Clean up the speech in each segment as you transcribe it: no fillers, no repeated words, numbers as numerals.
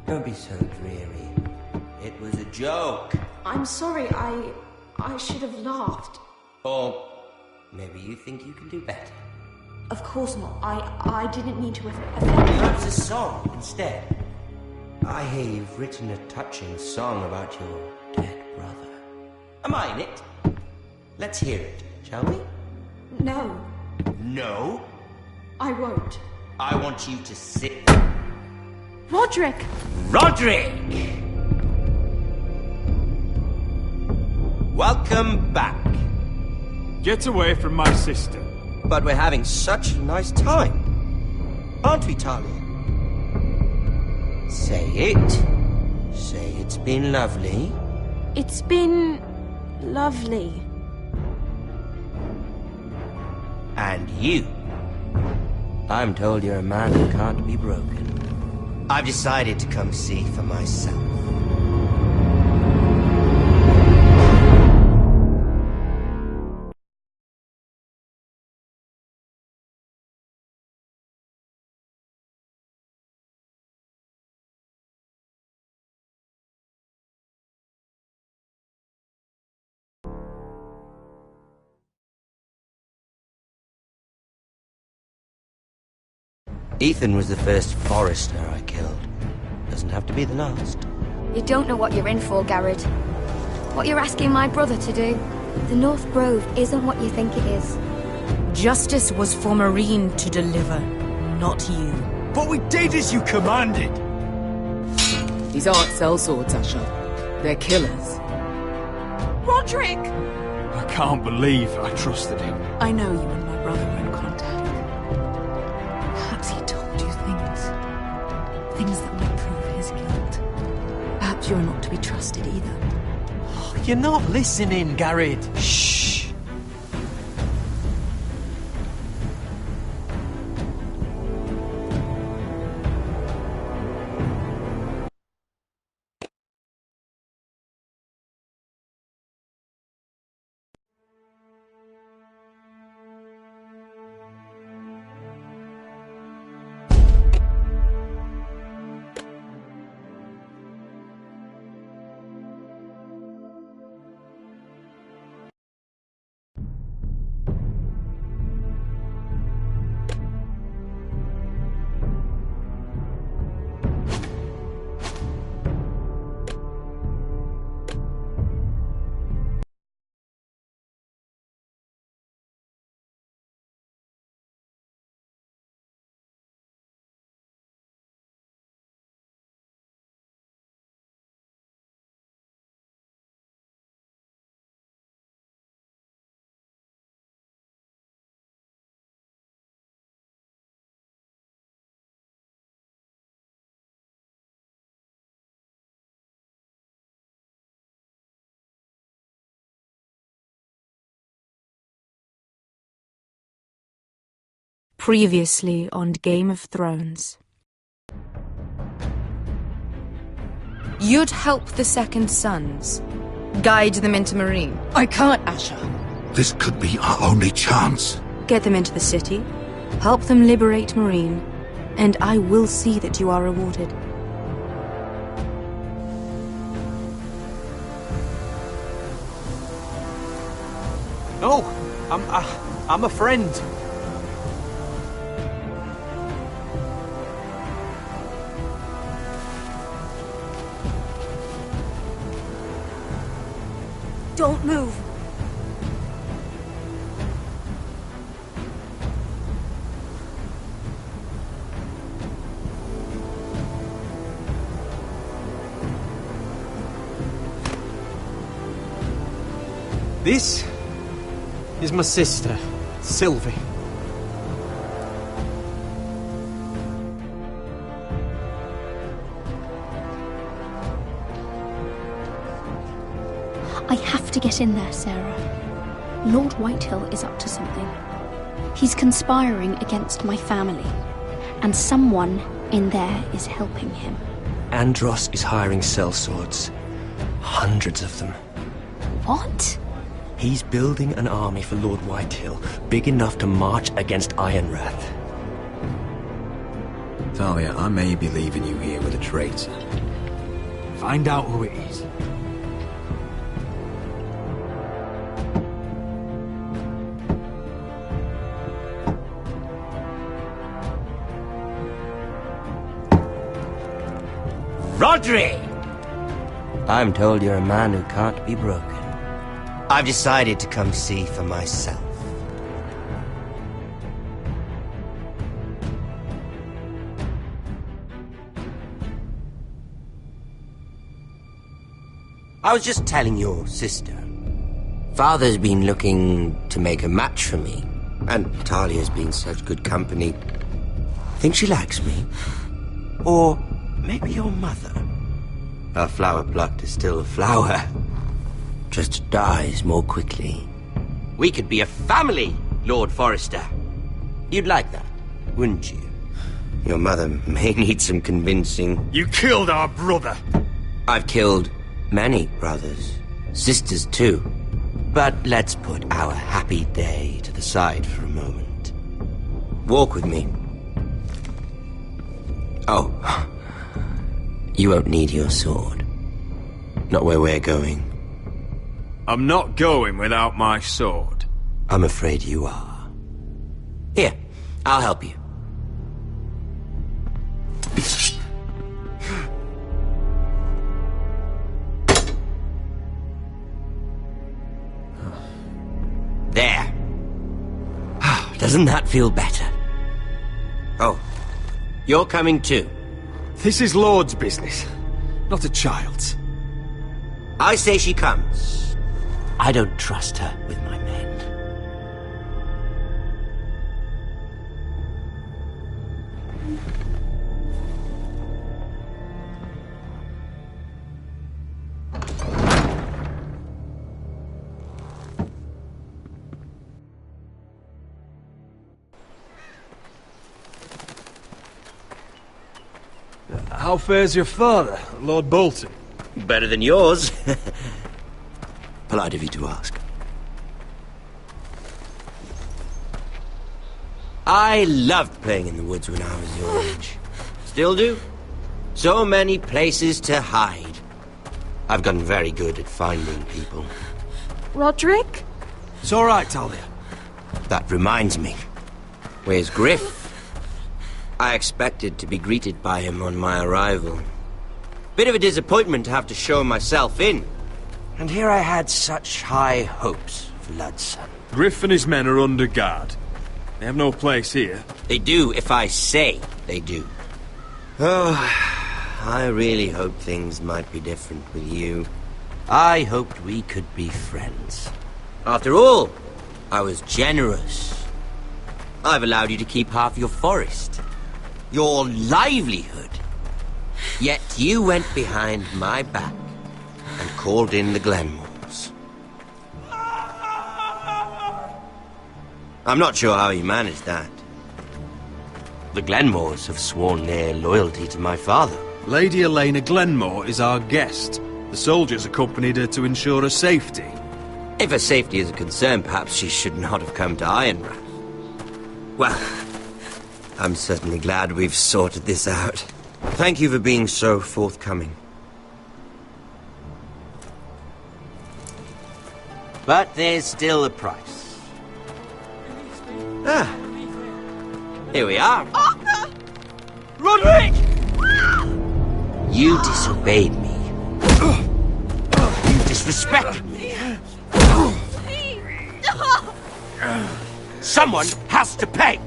Don't be so dreary. It was a joke. I'm sorry, I should have laughed. Or maybe you think you can do better. Of course not. I didn't mean to offend you. Perhaps a song instead. I hear you've written a touching song about your dead brother. Am I in it? Let's hear it, shall we? No, No? I won't. I want you to sit. Roderick! Roderick! Welcome back. Get away from my sister. But we're having such a nice time. Aren't we, Talia? Say it. Say it's been lovely. It's been lovely. And you. I'm told you're a man who can't be broken. I've decided to come see for myself. Ethan was the first forester I killed. Doesn't have to be the last. You don't know what you're in for, Garrett. What you're asking my brother to do. The North Grove isn't what you think it is. Justice was for Marine to deliver, not you. But we did as you commanded. These aren't sellswords, Asher. They're killers. Roderick! I can't believe I trusted him. I know you and my brother were in contact. Perhaps he told you things that might prove his guilt. Perhaps you're not to be trusted either. You're not listening, Garrett. Shh. Previously on Game of Thrones. You'd help the Second Sons. Guide them into Marine. I can't, Asher. This could be our only chance. Get them into the city. Help them liberate Marine. And I will see that you are rewarded. No, I'm a friend. Don't move. This is my sister, Sylvie. I have to get in there, Sarah. Lord Whitehill is up to something. He's conspiring against my family, and someone in there is helping him. Andros is hiring sellswords. Hundreds of them. What? He's building an army for Lord Whitehill, big enough to march against Ironrath. Talia, I may be leaving you here with a traitor. traitor. Find out who it is. Rodri! I'm told you're a man who can't be broken. I've decided to come see for myself. I was just telling your sister. Father's been looking to make a match for me, and Talia's been such good company. Think she likes me? Or maybe your mother? A flower plucked is still a flower. Just dies more quickly. We could be a family, Lord Forrester. You'd like that, wouldn't you? Your mother may need some convincing. You killed our brother! I've killed many brothers, sisters too. But let's put our happy day to the side for a moment. Walk with me. Oh, you won't need your sword. Not where we're going. I'm not going without my sword. I'm afraid you are. Here, I'll help you. There. Doesn't that feel better? Oh, you're coming too. This is Lord's business, not a child's. I say she comes. I don't trust her with my men. How fares your father, Lord Bolton? Better than yours. Polite of you to ask. I loved playing in the woods when I was your age. Still do. So many places to hide. I've gotten very good at finding people. Roderick? It's all right, Talia. That reminds me. Where's Griff? I expected to be greeted by him on my arrival. Bit of a disappointment to have to show myself in. And here I had such high hopes for Ludson. Griff and his men are under guard. They have no place here. They do if I say they do. Oh, I really hoped things might be different with you. I hoped we could be friends. After all, I was generous. I've allowed you to keep half your forest. Your livelihood. Yet you went behind my back and called in the Glenmores. I'm not sure how you managed that. The Glenmores have sworn their loyalty to my father. Lady Elena Glenmore is our guest. The soldiers accompanied her to ensure her safety. If her safety is a concern, perhaps she should not have come to Ironrath. Well, I'm certainly glad we've sorted this out. Thank you for being so forthcoming. But there's still a price. Ah, here we are. Arthur! Roderick! You disobeyed me. You disrespected me. Someone has to pay.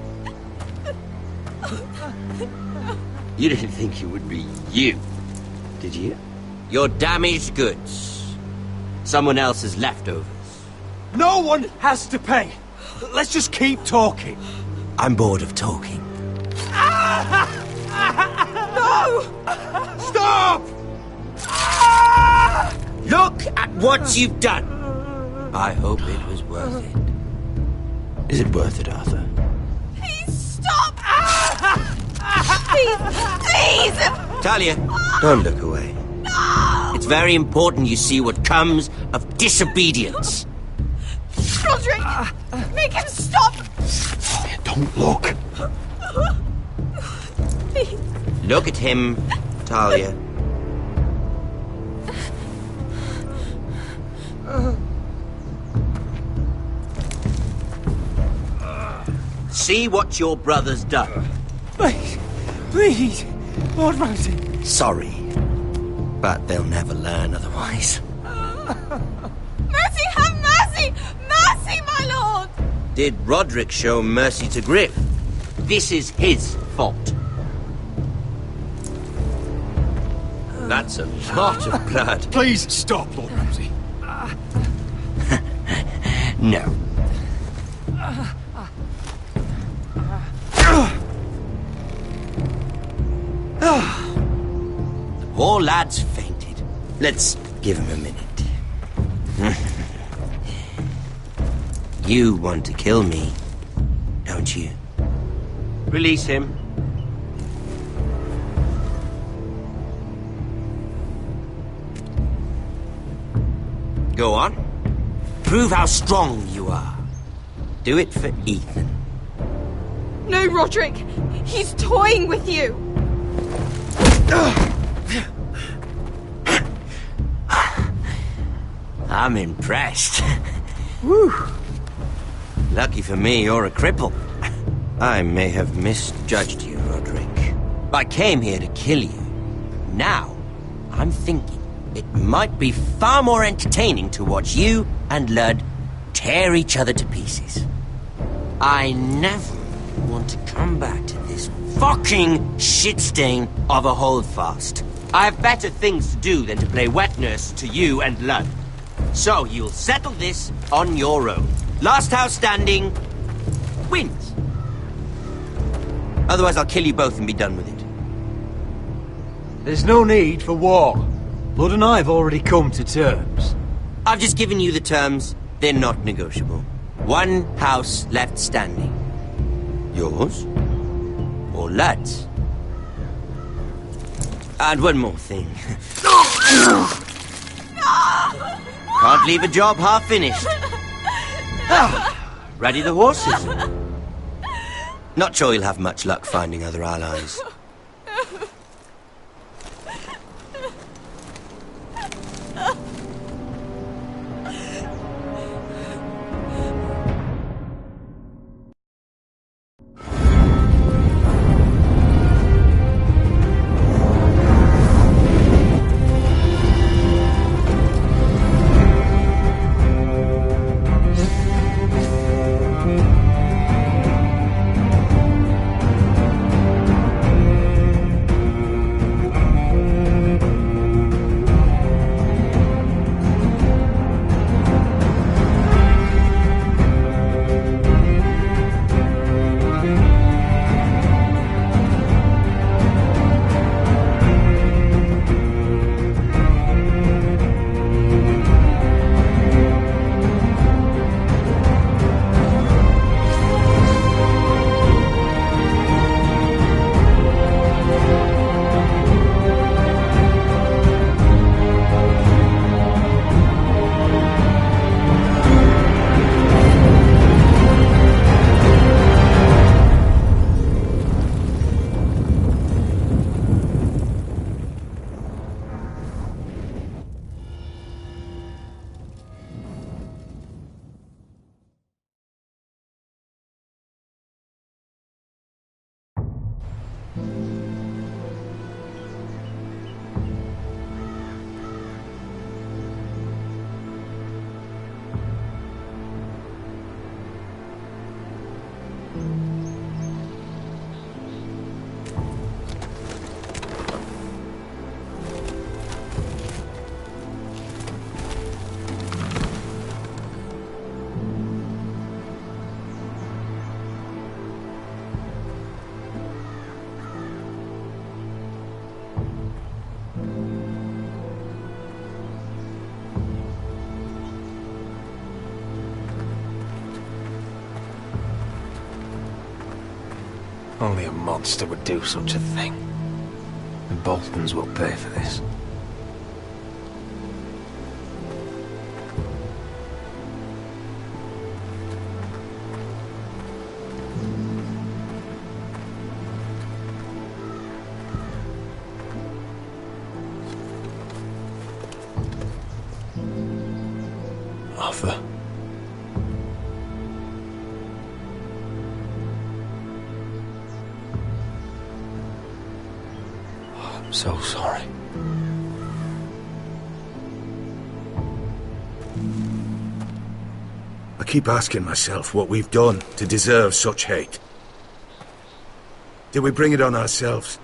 You didn't think it would be you, did you? Your damaged goods. Someone else's leftovers. No one has to pay. Let's just keep talking. I'm bored of talking. No! Stop! Look at what you've done. I hope it was worth it. Is it worth it, Arthur? Please stop! Please! Please! Talia, don't look away. No! It's very important you see what comes of disobedience. Roderick! Make him stop! Don't look. Please. Look at him, Talia. See what your brother's done. Please, please, Lord Ramsay. Sorry, but they'll never learn otherwise. Mercy, have mercy! Mercy, my lord! Did Roderick show mercy to Griff? This is his fault. That's a lot of blood. Please stop, Lord Ramsay. No. The poor lad's fainted. Let's give him a minute. You want to kill me, don't you? Release him. Go on. Prove how strong you are. Do it for Ethan. No, Roderick! He's toying with you! I'm impressed. Whew. Lucky for me, you're a cripple. I may have misjudged you, Roderick. I came here to kill you. Now, I'm thinking it might be far more entertaining to watch you and Ludd tear each other to pieces. I never want to come back to this fucking shit stain of a holdfast. I have better things to do than to play wet nurse to you and Ludd. So you'll settle this on your own. Last house standing wins. Otherwise I'll kill you both and be done with it. There's no need for war. Blood and I have already come to terms. I've just given you the terms. They're not negotiable. One house left standing. Yours or Ludd's? And one more thing. Can't leave a job half finished. Ready the horses? Not sure you'll have much luck finding other allies. Only a monster would do such a thing. The Boltons will pay for this. offer. Oh, I'm so sorry. I keep asking myself what we've done to deserve such hate. Did we bring it on ourselves?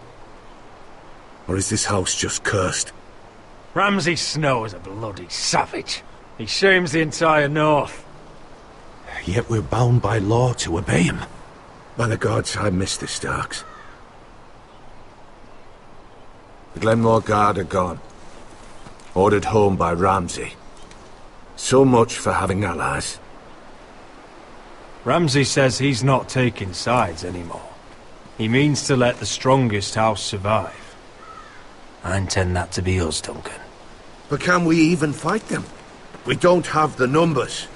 Or is this house just cursed? Ramsay Snow is a bloody savage. He shames the entire North. Yet we're bound by law to obey him. By the gods, I miss the Starks. The Glenmore Guard are gone. Ordered home by Ramsay. So much for having allies. Ramsay says he's not taking sides anymore. He means to let the strongest house survive. I intend that to be us, Duncan. But can we even fight them? We don't have the numbers.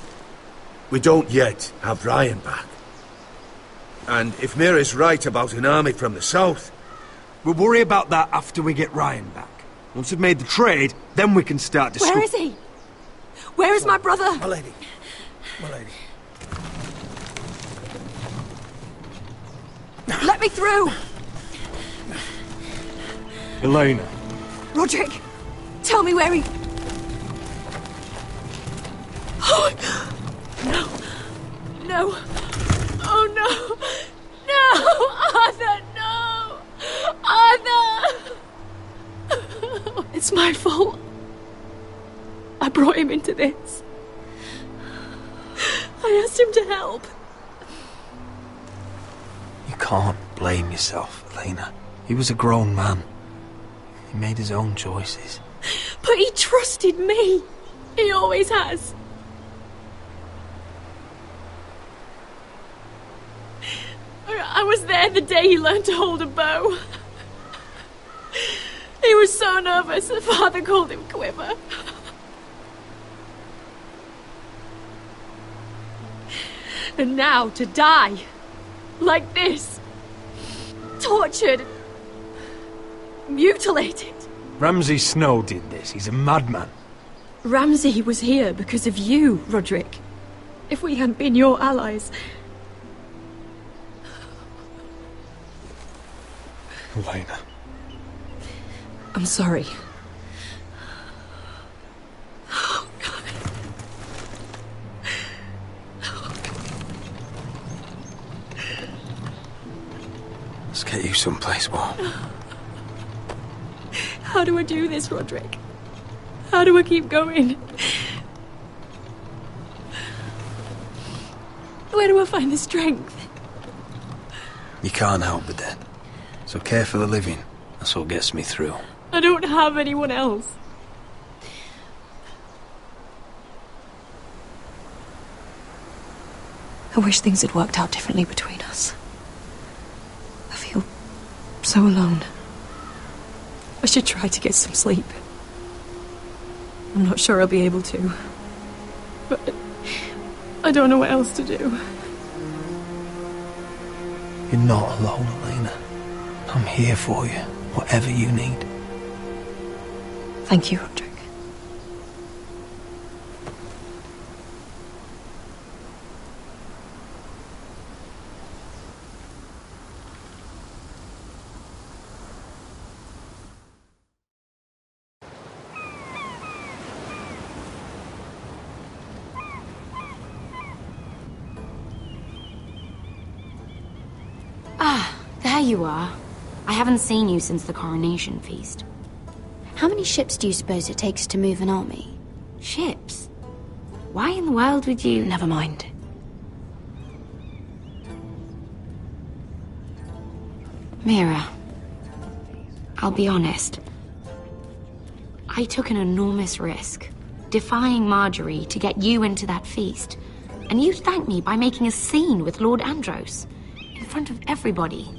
We don't yet have Ryan back. And if Mira's right about an army from the south... We'll worry about that after we get Ryan back. Once we've made the trade, then we can start discussing. Where is he? Where is my brother? My lady. My lady. Let me through! Elena. Roderick, tell me where he... Oh, no. No. Oh, no. No! Arthur, no! Arthur! It's my fault. I brought him into this. I asked him to help. You can't blame yourself, Elena. He was a grown man. He made his own choices. But he trusted me. He always has. I was there the day he learned to hold a bow. He was so nervous that Father called him Quiver. And now to die. Like this. Tortured. Mutilated. Ramsay Snow did this. He's a madman. Ramsay was here because of you, Roderick. If we hadn't been your allies... Elena. I'm sorry. Oh, God. Let's get you someplace warm. How do I do this, Roderick? How do I keep going? Where do I find the strength? You can't help the dead. So care for the living. That's what gets me through. I don't have anyone else. I wish things had worked out differently between us. I feel so alone. I should try to get some sleep. I'm not sure I'll be able to. But I don't know what else to do. You're not alone, Elena. I'm here for you, whatever you need. Thank you, Roderick. Ah, there you are. I haven't seen you since the coronation feast. How many ships do you suppose it takes to move an army? Ships? Why in the world would you... Never mind. Mira, I'll be honest. I took an enormous risk, defying Marjorie to get you into that feast. And you thanked me by making a scene with Lord Andros, in front of everybody.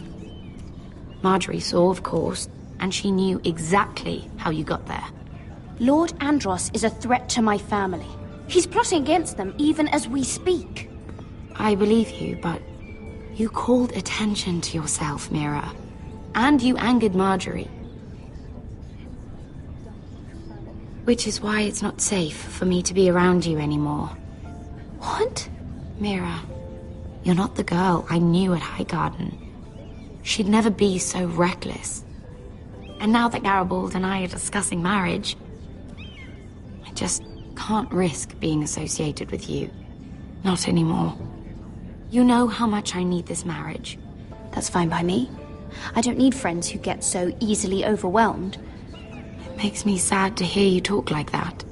Marjorie saw, of course, and she knew exactly how you got there. Lord Andros is a threat to my family. He's plotting against them even as we speak. I believe you, but you called attention to yourself, Mira. And you angered Marjorie. Which is why it's not safe for me to be around you anymore. What? Mira, you're not the girl I knew at Highgarden. She'd never be so reckless. And now that Garibald and I are discussing marriage, I just can't risk being associated with you. Not anymore. You know how much I need this marriage. That's fine by me. I don't need friends who get so easily overwhelmed. It makes me sad to hear you talk like that.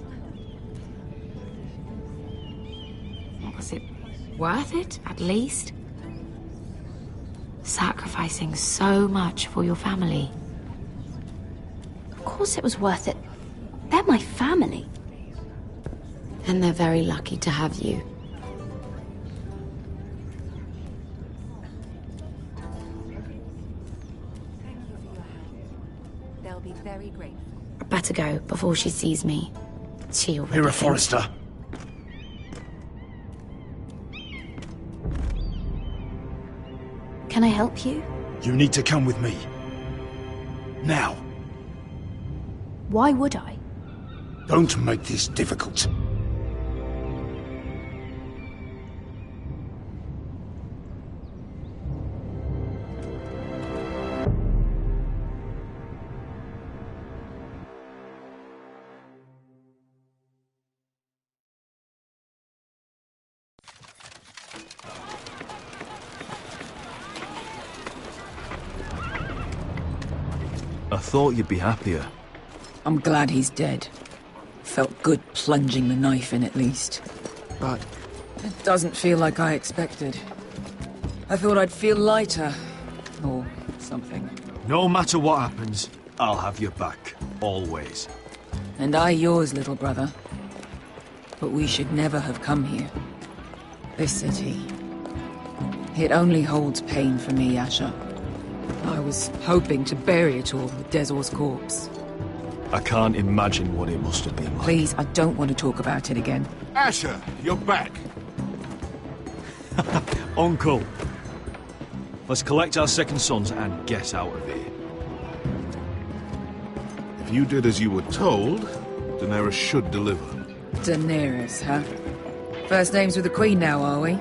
Was it worth it, at least? Sacrificing so much for your family. Of course it was worth it. They're my family. And they're very lucky to have you. They'll be very grateful. I better go before she sees me. She already Mira thinks- Forrester. Can I help you? You need to come with me. Now. Why would I? Don't make this difficult. I thought you'd be happier. I'm glad he's dead. Felt good plunging the knife in at least. But it doesn't feel like I expected. I thought I'd feel lighter. Or something. No matter what happens, I'll have your back. Always. And I yours, little brother. But we should never have come here. This city. It only holds pain for me, Asher. I was hoping to bury it all with Dezor's corpse. I can't imagine what it must have been like. Please, I don't want to talk about it again. Asher, you're back. Uncle. Let's collect our second sons and get out of here. If you did as you were told, Daenerys should deliver. Daenerys, huh? First names with the Queen now, are we?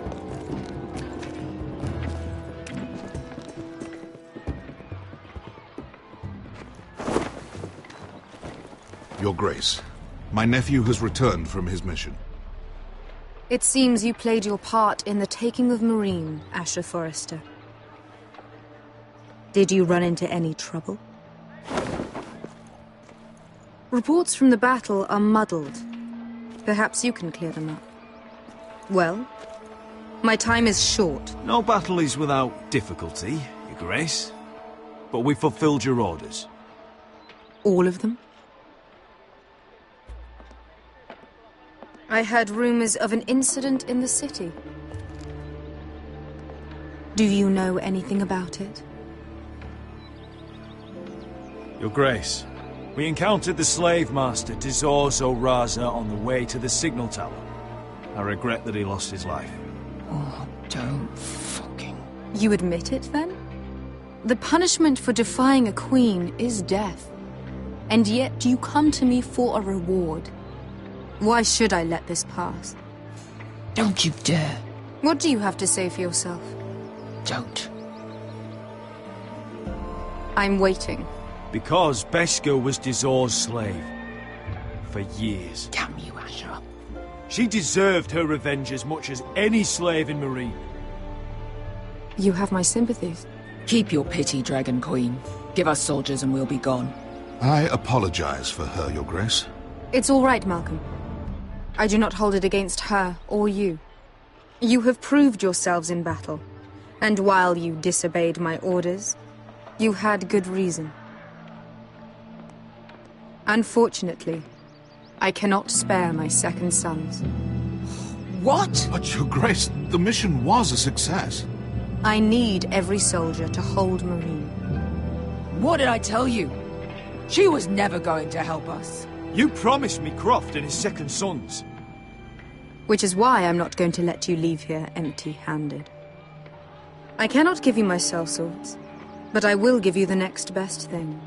Your Grace, my nephew has returned from his mission. It seems you played your part in the taking of Meereen, Asher Forrester. Did you run into any trouble? Reports from the battle are muddled. Perhaps you can clear them up. Well, my time is short. No battle is without difficulty, Your Grace. But we fulfilled your orders. All of them? I heard rumors of an incident in the city. Do you know anything about it? Your Grace, we encountered the slave master Dezor Zoraza on the way to the signal tower. I regret that he lost his life. Oh, don't fucking... You admit it, then? The punishment for defying a queen is death. And yet you come to me for a reward. Why should I let this pass? Don't you dare. What do you have to say for yourself? Don't. I'm waiting. Because Beskha was Dezor's slave. For years. Damn you, Asher. She deserved her revenge as much as any slave in Meereen. You have my sympathies. Keep your pity, Dragon Queen. Give us soldiers and we'll be gone. I apologize for her, Your Grace. It's all right, Malcolm. I do not hold it against her or you. You have proved yourselves in battle. And while you disobeyed my orders, you had good reason. Unfortunately, I cannot spare my second sons. What? But, Your Grace, the mission was a success. I need every soldier to hold Meereen. What did I tell you? She was never going to help us. You promised me Croft and his second sons. Which is why I'm not going to let you leave here empty-handed. I cannot give you my sellswords, but I will give you the next best thing.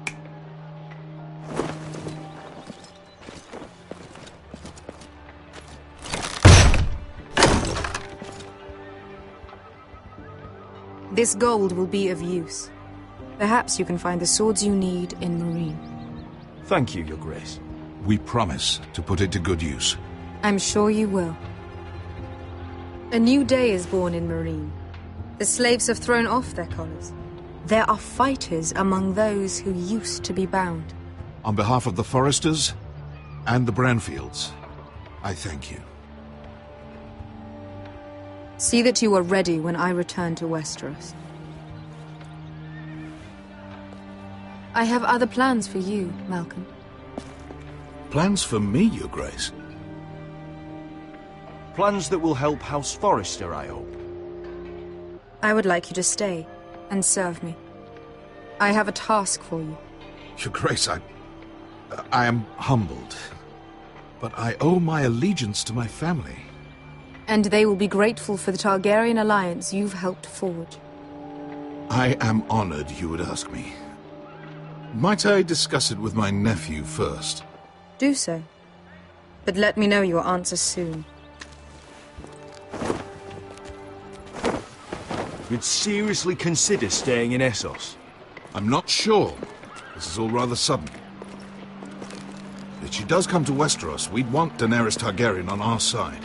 This gold will be of use. Perhaps you can find the swords you need in Marine. Thank you, Your Grace. We promise to put it to good use. I'm sure you will. A new day is born in Marine. The slaves have thrown off their collars. There are fighters among those who used to be bound. On behalf of the Foresters and the Branfields, I thank you. See that you are ready when I return to Westeros. I have other plans for you, Malcolm. Plans for me, Your Grace? Plans that will help House Forrester, I hope. I would like you to stay and serve me. I have a task for you. Your Grace, I am humbled. But I owe my allegiance to my family. And they will be grateful for the Targaryen alliance you've helped forge. I am honored you would ask me. Might I discuss it with my nephew first? Do so. But let me know your answer soon. You'd seriously consider staying in Essos? I'm not sure. This is all rather sudden. If she does come to Westeros, we'd want Daenerys Targaryen on our side.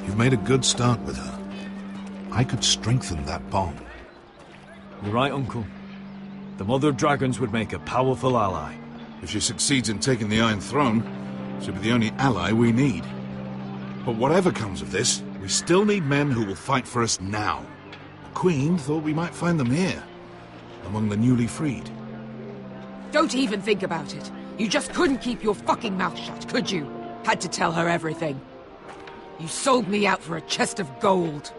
You've made a good start with her. I could strengthen that bond. You're right, Uncle. The Mother of Dragons would make a powerful ally. If she succeeds in taking the Iron Throne, she'll be the only ally we need. But whatever comes of this, we still need men who will fight for us now. The Queen thought we might find them here, among the newly freed. Don't even think about it. You just couldn't keep your fucking mouth shut, could you? Had to tell her everything. You sold me out for a chest of gold.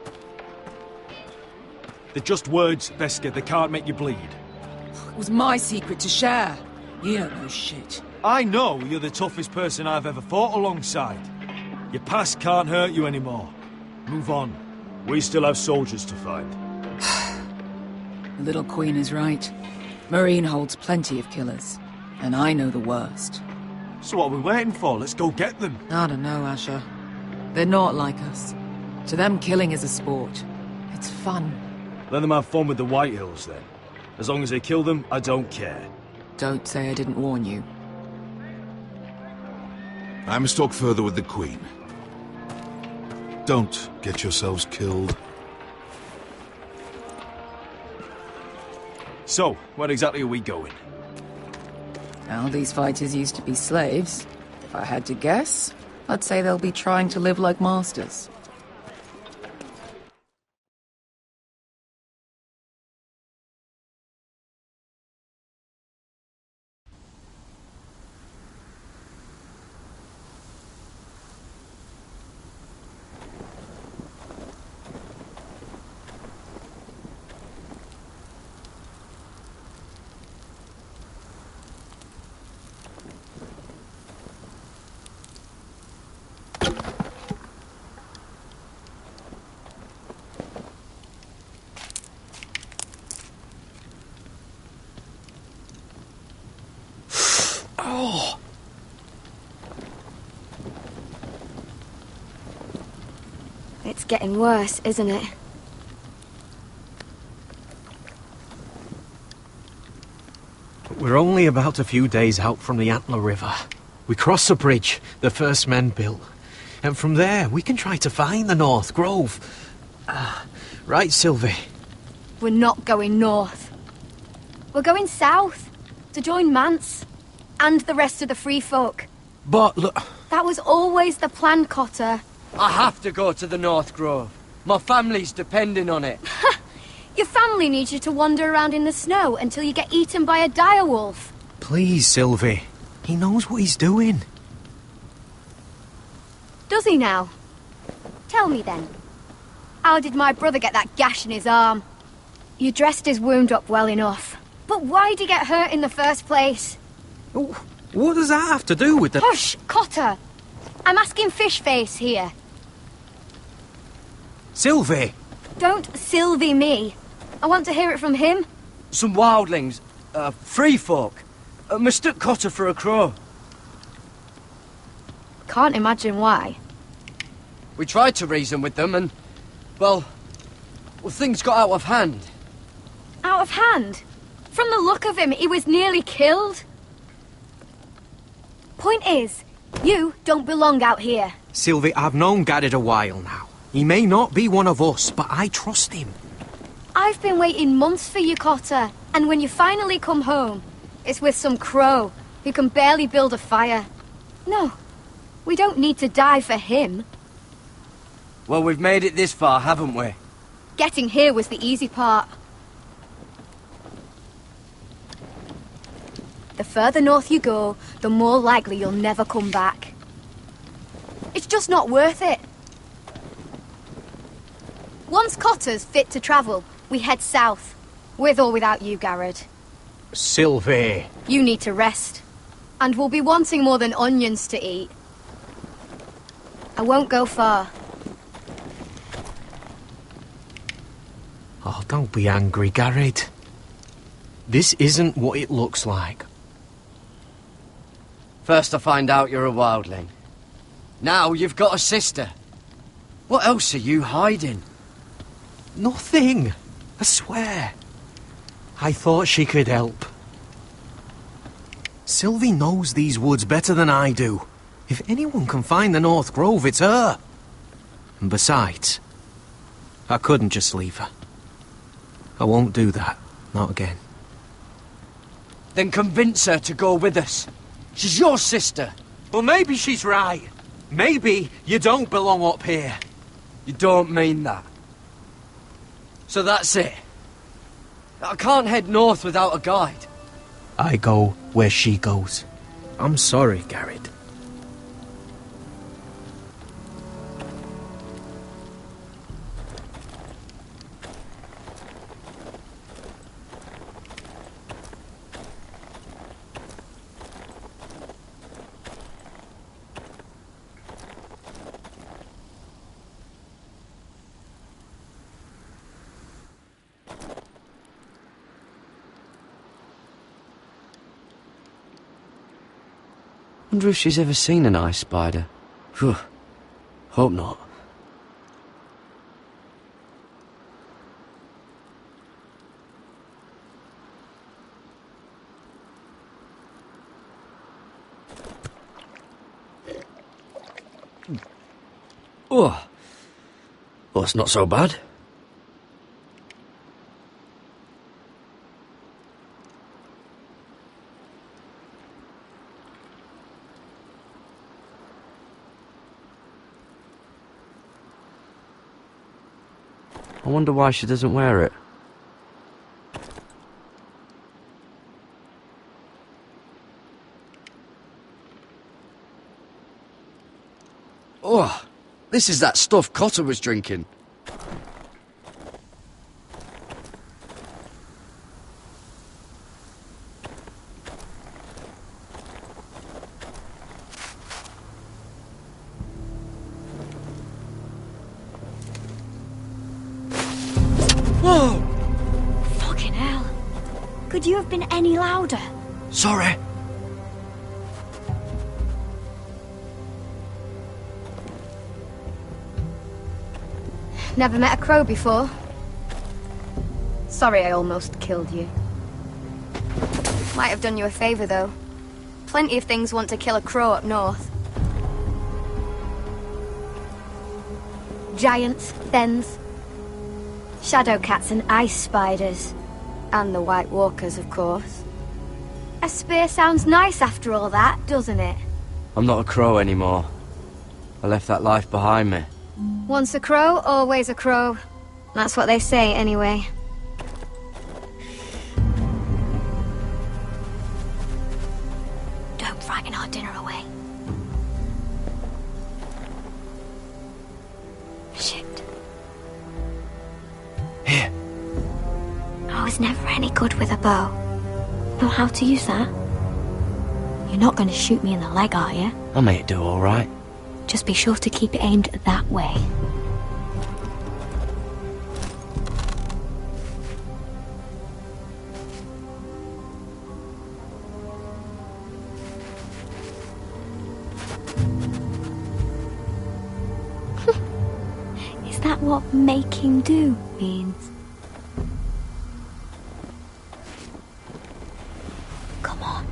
They're just words, Beskar. They can't make you bleed. It was my secret to share. You don't know shit. I know you're the toughest person I've ever fought alongside. Your past can't hurt you anymore. Move on. We still have soldiers to find. The little queen is right. Marine holds plenty of killers. And I know the worst. So what are we waiting for? Let's go get them. I don't know, Asher. They're not like us. To them, killing is a sport. It's fun. Let them have fun with the White Hills, then. As long as they kill them, I don't care. Don't say I didn't warn you. I must talk further with the Queen. Don't get yourselves killed. So, where exactly are we going? Well, these fighters used to be slaves. If I had to guess, I'd say they'll be trying to live like masters. It's getting worse, isn't it? We're only about a few days out from the Antler River. We cross the bridge the first men built. And from there, we can try to find the North Grove. Right, Sylvie? We're not going north. We're going south to join Mance and the rest of the free folk. But look... That was always the plan, Cotter. I have to go to the North Grove. My family's depending on it. Your family needs you to wander around in the snow until you get eaten by a direwolf. Please, Sylvie. He knows what he's doing. Does he now? Tell me then. How did my brother get that gash in his arm? You dressed his wound up well enough. But why'd he get hurt in the first place? What does that have to do with the... Hush, Cotter! I'm asking Fishface here. Sylvie! Don't Sylvie me. I want to hear it from him. Some wildlings, free folk, mistook Cotter for a crow. Can't imagine why. We tried to reason with them and, well, Well, things got out of hand. Out of hand? From the look of him, he was nearly killed. Point is, you don't belong out here. Sylvie, I've known Garrett a while now. He may not be one of us, but I trust him. I've been waiting months for you, Cotter. And when you finally come home, it's with some crow who can barely build a fire. No, we don't need to die for him. Well, we've made it this far, haven't we? Getting here was the easy part. The further north you go, the more likely you'll never come back. It's just not worth it. Once Cotter's fit to travel, we head south. With or without you, Garrett. Sylvie. You need to rest. And we'll be wanting more than onions to eat. I won't go far. Oh, don't be angry, Garrett. This isn't what it looks like. First I find out you're a wildling. Now you've got a sister. What else are you hiding? Nothing. I swear. I thought she could help. Sylvie knows these woods better than I do. If anyone can find the North Grove, it's her. And besides, I couldn't just leave her. I won't do that. Not again. Then convince her to go with us. She's your sister. Well, maybe she's right. Maybe you don't belong up here. You don't mean that. So that's it. I can't head north without a guide. I go where she goes. I'm sorry, Garrett. Wonder if she's ever seen an ice spider. Phew. Hope not. Oh. Well, it's not so bad. I wonder why she doesn't wear it. Oh, this is that stuff Cotter was drinking. Whoa! Fucking hell. Could you have been any louder? Sorry. Never met a crow before. Sorry I almost killed you. Might have done you a favour, though. Plenty of things want to kill a crow up north. Giants, thens, shadow cats and ice spiders. And the White Walkers, of course. A spear sounds nice after all that, doesn't it? I'm not a crow anymore. I left that life behind me. Once a crow, always a crow. That's what they say, anyway. Don't frighten our dinner away. Shit. Here. I was never any good with a bow. Know how to use that? You're not going to shoot me in the leg, are you? I may do all right. Just be sure to keep it aimed that way. Is that what making do? means. Come on.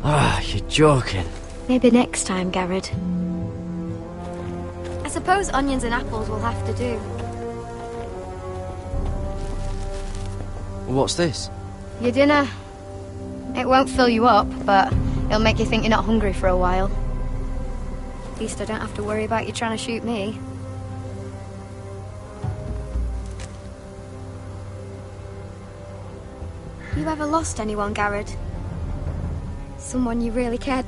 Ah, you're joking. Maybe next time, Garrett. I suppose onions and apples will have to do. What's this? Your dinner. It won't fill you up, but it'll make you think you're not hungry for a while. At least I don't have to worry about you trying to shoot me. You ever lost anyone, Garrett? Someone you really cared?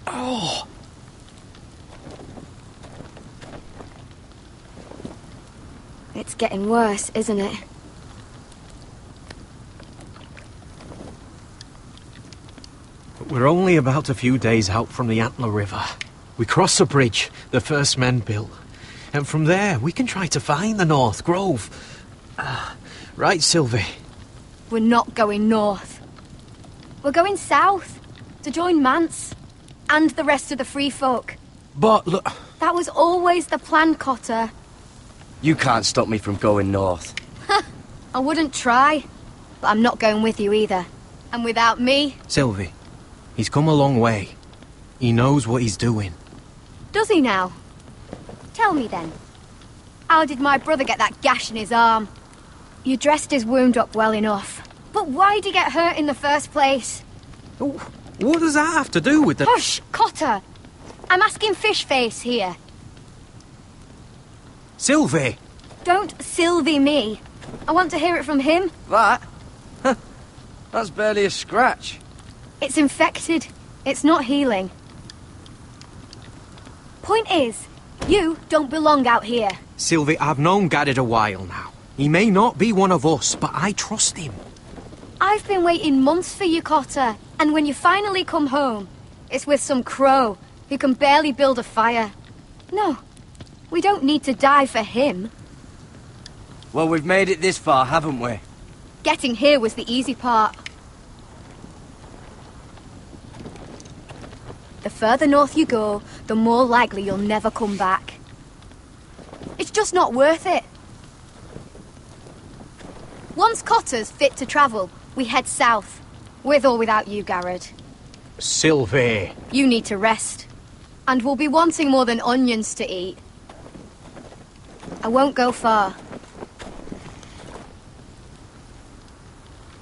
Oh! It's getting worse, isn't it? We're only about a few days out from the Antler River. We cross a bridge the first men built. And from there, we can try to find the North Grove. Right, Sylvie? We're not going north. We're going south to join Mance and the rest of the free folk. But look... That was always the plan, Cotter. You can't stop me from going north. I wouldn't try, but I'm not going with you either. And without me... Sylvie, he's come a long way. He knows what he's doing. Does he now? Tell me then. How did my brother get that gash in his arm? You dressed his wound up well enough. But why'd he get hurt in the first place? What does that have to do with the... Hush, Cotter! I'm asking Fishface here. Sylvie! Don't Sylvie me. I want to hear it from him. That? That's barely a scratch. It's infected. It's not healing. Point is, you don't belong out here. Sylvie, I've known Garrett a while now. He may not be one of us, but I trust him. I've been waiting months for you, Cotter. And when you finally come home, it's with some crow who can barely build a fire. No, we don't need to die for him. Well, we've made it this far, haven't we? Getting here was the easy part. The further north you go, the more likely you'll never come back. It's just not worth it. Once Cotter's fit to travel, we head south. With or without you, Garrett. Sylvie. You need to rest. And we'll be wanting more than onions to eat. I won't go far.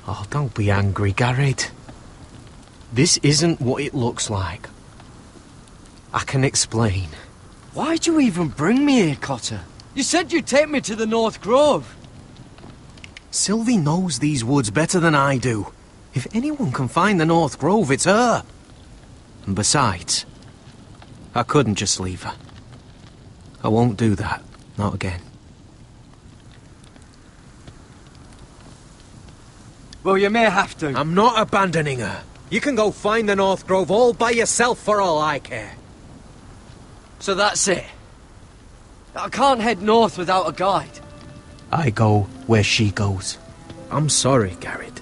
Oh, don't be angry, Garrett. This isn't what it looks like. I can explain. Why'd you even bring me here, Cotter? You said you'd take me to the North Grove. Sylvie knows these woods better than I do. If anyone can find the North Grove, it's her. And besides, I couldn't just leave her. I won't do that. Not again. Well, you may have to. I'm not abandoning her. You can go find the North Grove all by yourself for all I care. So that's it. I can't head north without a guide. I go where she goes. I'm sorry, Garrett.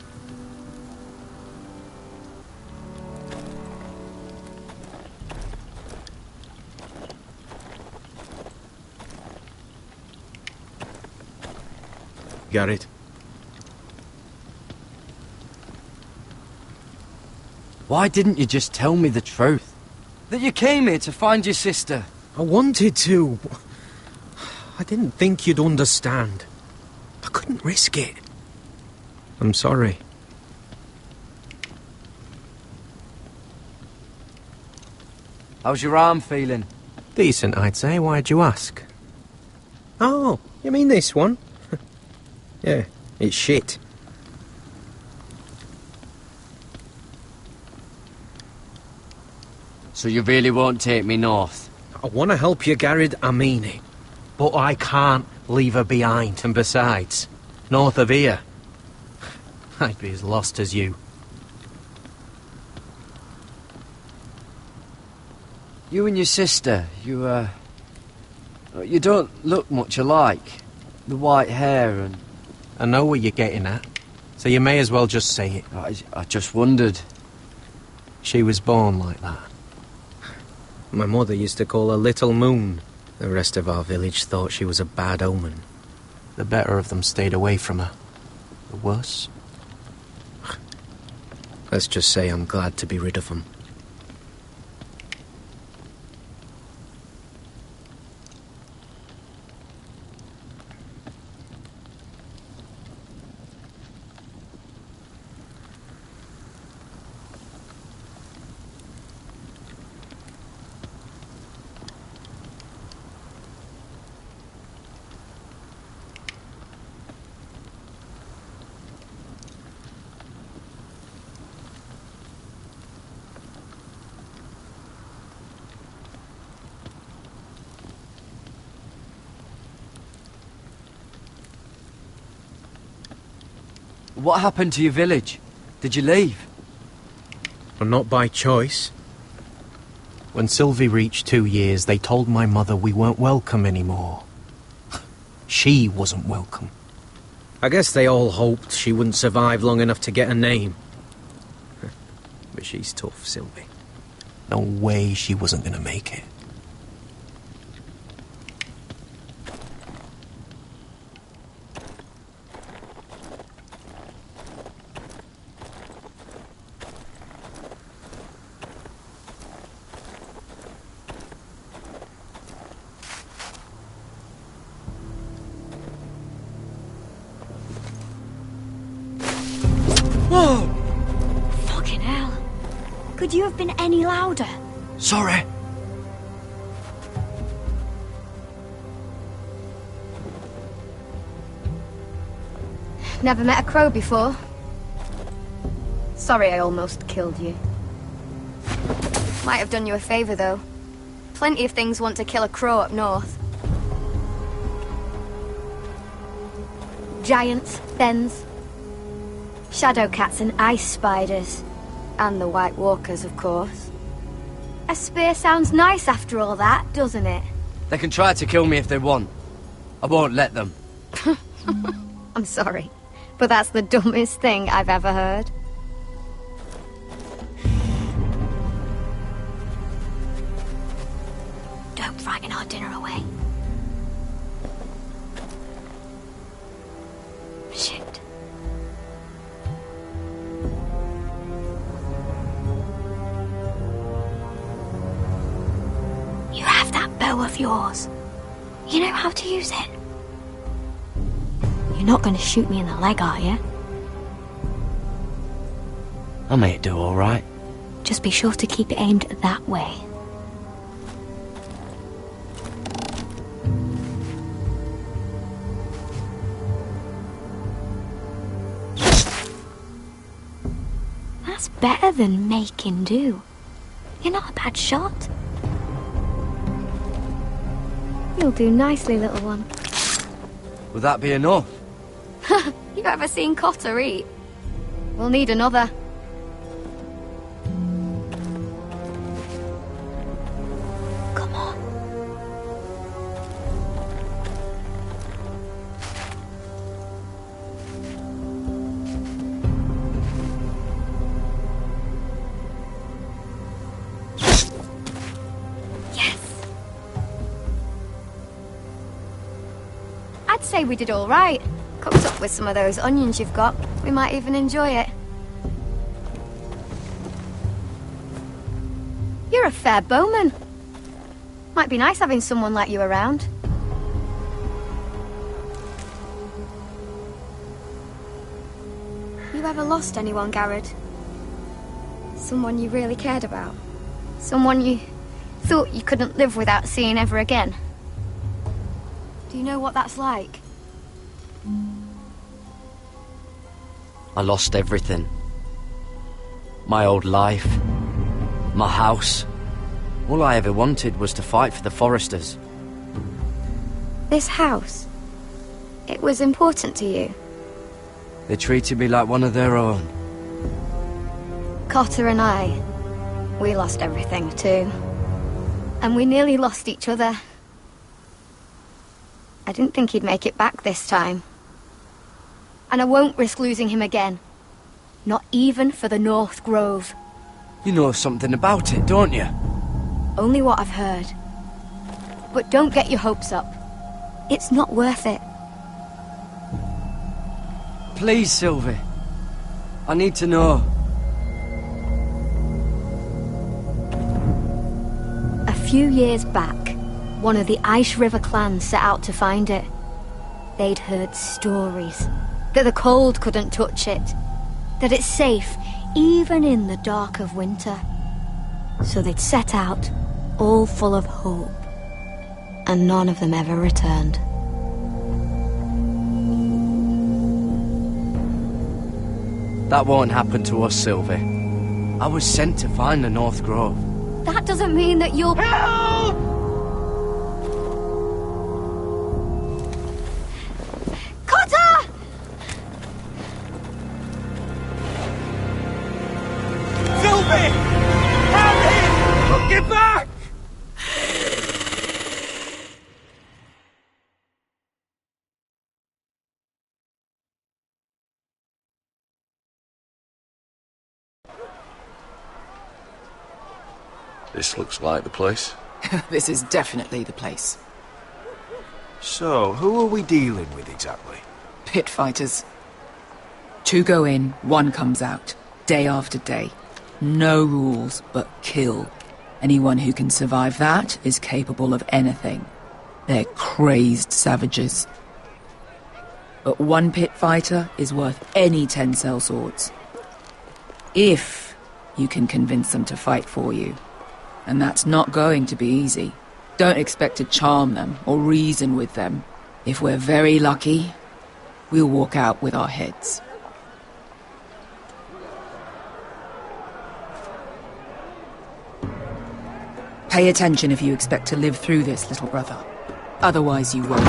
Garrett. Why didn't you just tell me the truth? That you came here to find your sister? I wanted to. I didn't think you'd understand. I couldn't risk it. I'm sorry. How's your arm feeling? Decent, I'd say. Why'd you ask? Oh, you mean this one? Yeah, it's shit. So you really won't take me north? I want to help you, Garrett, I mean it. But I can't leave her behind. And besides, north of here, I'd be as lost as you. You and your sister, you don't look much alike. The white hair and... I know what you're getting at, so you may as well just say it. I just wondered. She was born like that. My mother used to call her Little Moon. The rest of our village thought she was a bad omen. The better of them stayed away from her. The worse? Let's just say I'm glad to be rid of them. What happened to your village? Did you leave? Well, not by choice. When Sylvie reached 2 years, they told my mother we weren't welcome anymore. She wasn't welcome. I guess they all hoped she wouldn't survive long enough to get a name. But she's tough, Sylvie. No way she wasn't gonna make it. Whoa! Fucking hell. Could you have been any louder? Sorry. Never met a crow before. Sorry I almost killed you. Might have done you a favour, though. Plenty of things want to kill a crow up north. Giants, thens, shadow cats and ice spiders. And the White Walkers, of course. A spear sounds nice after all that, doesn't it? They can try to kill me if they want. I won't let them. I'm sorry, but that's the dumbest thing I've ever heard. Don't frighten our dinner away. Shit. You have that bow of yours. You know how to use it. You're not going to shoot me in the leg, are you? I may do all right. Just be sure to keep it aimed that way. That's better than making do. You're not a bad shot. You'll do nicely, little one. Would that be enough? You ever seen Cotter eat? We'll need another. Come on. Yes. I'd say we did all right. Cooked up with some of those onions you've got, we might even enjoy it. You're a fair bowman. Might be nice having someone like you around. You ever lost anyone, Garrett? Someone you really cared about? Someone you thought you couldn't live without seeing ever again? Do you know what that's like? I lost everything. My old life. My house. All I ever wanted was to fight for the Foresters. This house, it was important to you? They treated me like one of their own. Cotter and I, we lost everything too. And we nearly lost each other. I didn't think he'd make it back this time. And I won't risk losing him again. Not even for the North Grove. You know something about it, don't you? Only what I've heard. But don't get your hopes up. It's not worth it. Please, Sylvie. I need to know. A few years back, one of the Ice River clans set out to find it. They'd heard stories. That the cold couldn't touch it. That it's safe, even in the dark of winter. So they'd set out, all full of hope. And none of them ever returned. That won't happen to us, Sylvie. I was sent to find the North Grove. That doesn't mean that you'll... Help! Cotter! Sylvie! Harry! Get back! This looks like the place. This is definitely the place. So, who are we dealing with exactly? Pit fighters. 2 go in, 1 comes out. Day after day. No rules, but kill. Anyone who can survive that is capable of anything. They're crazed savages. But 1 pit fighter is worth any 10 sellswords. If you can convince them to fight for you. And that's not going to be easy. Don't expect to charm them or reason with them. If we're very lucky, we'll walk out with our heads. Pay attention if you expect to live through this, little brother. Otherwise you won't.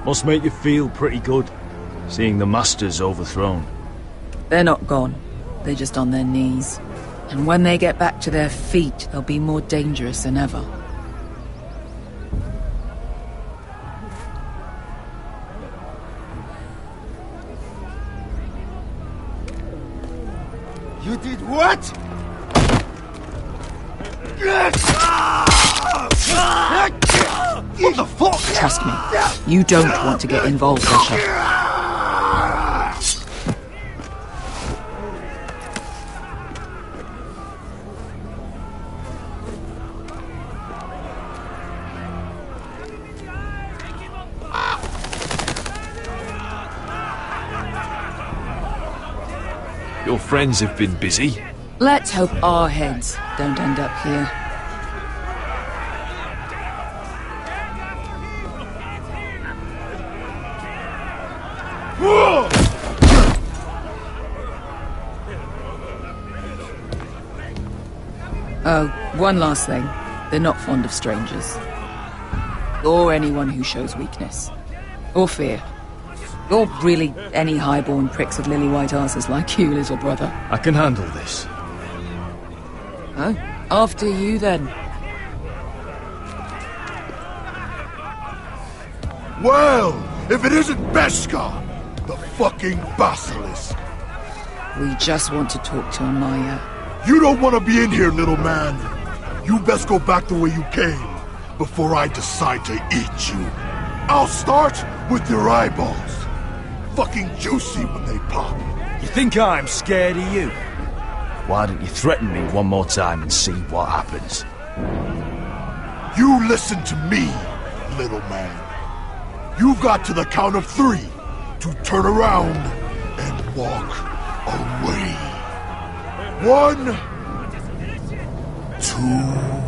Must make you feel pretty good, seeing the Masters overthrown. They're not gone. They're just on their knees. And when they get back to their feet, they'll be more dangerous than ever. You did what? What the fuck? Trust me, you don't want to get involved, Asher. Your friends have been busy. Let's hope our heads don't end up here. Oh, one last thing. They're not fond of strangers. Or anyone who shows weakness. Or fear. Or really any highborn pricks with lily white asses like you, little brother. I can handle this. Oh, after you then. Well, if it isn't Beskar! The fucking basilisk. We just want to talk to Amaya. You don't want to be in here, little man. You best go back the way you came before I decide to eat you. I'll start with your eyeballs. Fucking juicy when they pop. You think I'm scared of you? Why don't you threaten me one more time and see what happens? You listen to me, little man. You've got to the count of 3 to turn around and walk away. 1, 2...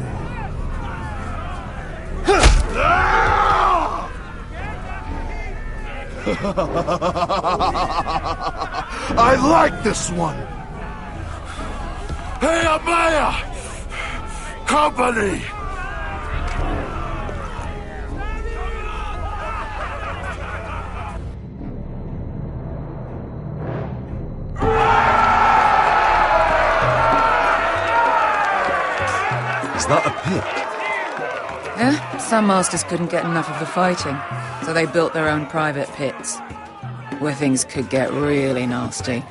I like this one. Hey, Amaya! Company! Is that a pit? Yeah, some masters couldn't get enough of the fighting, so they built their own private pits, where things could get really nasty.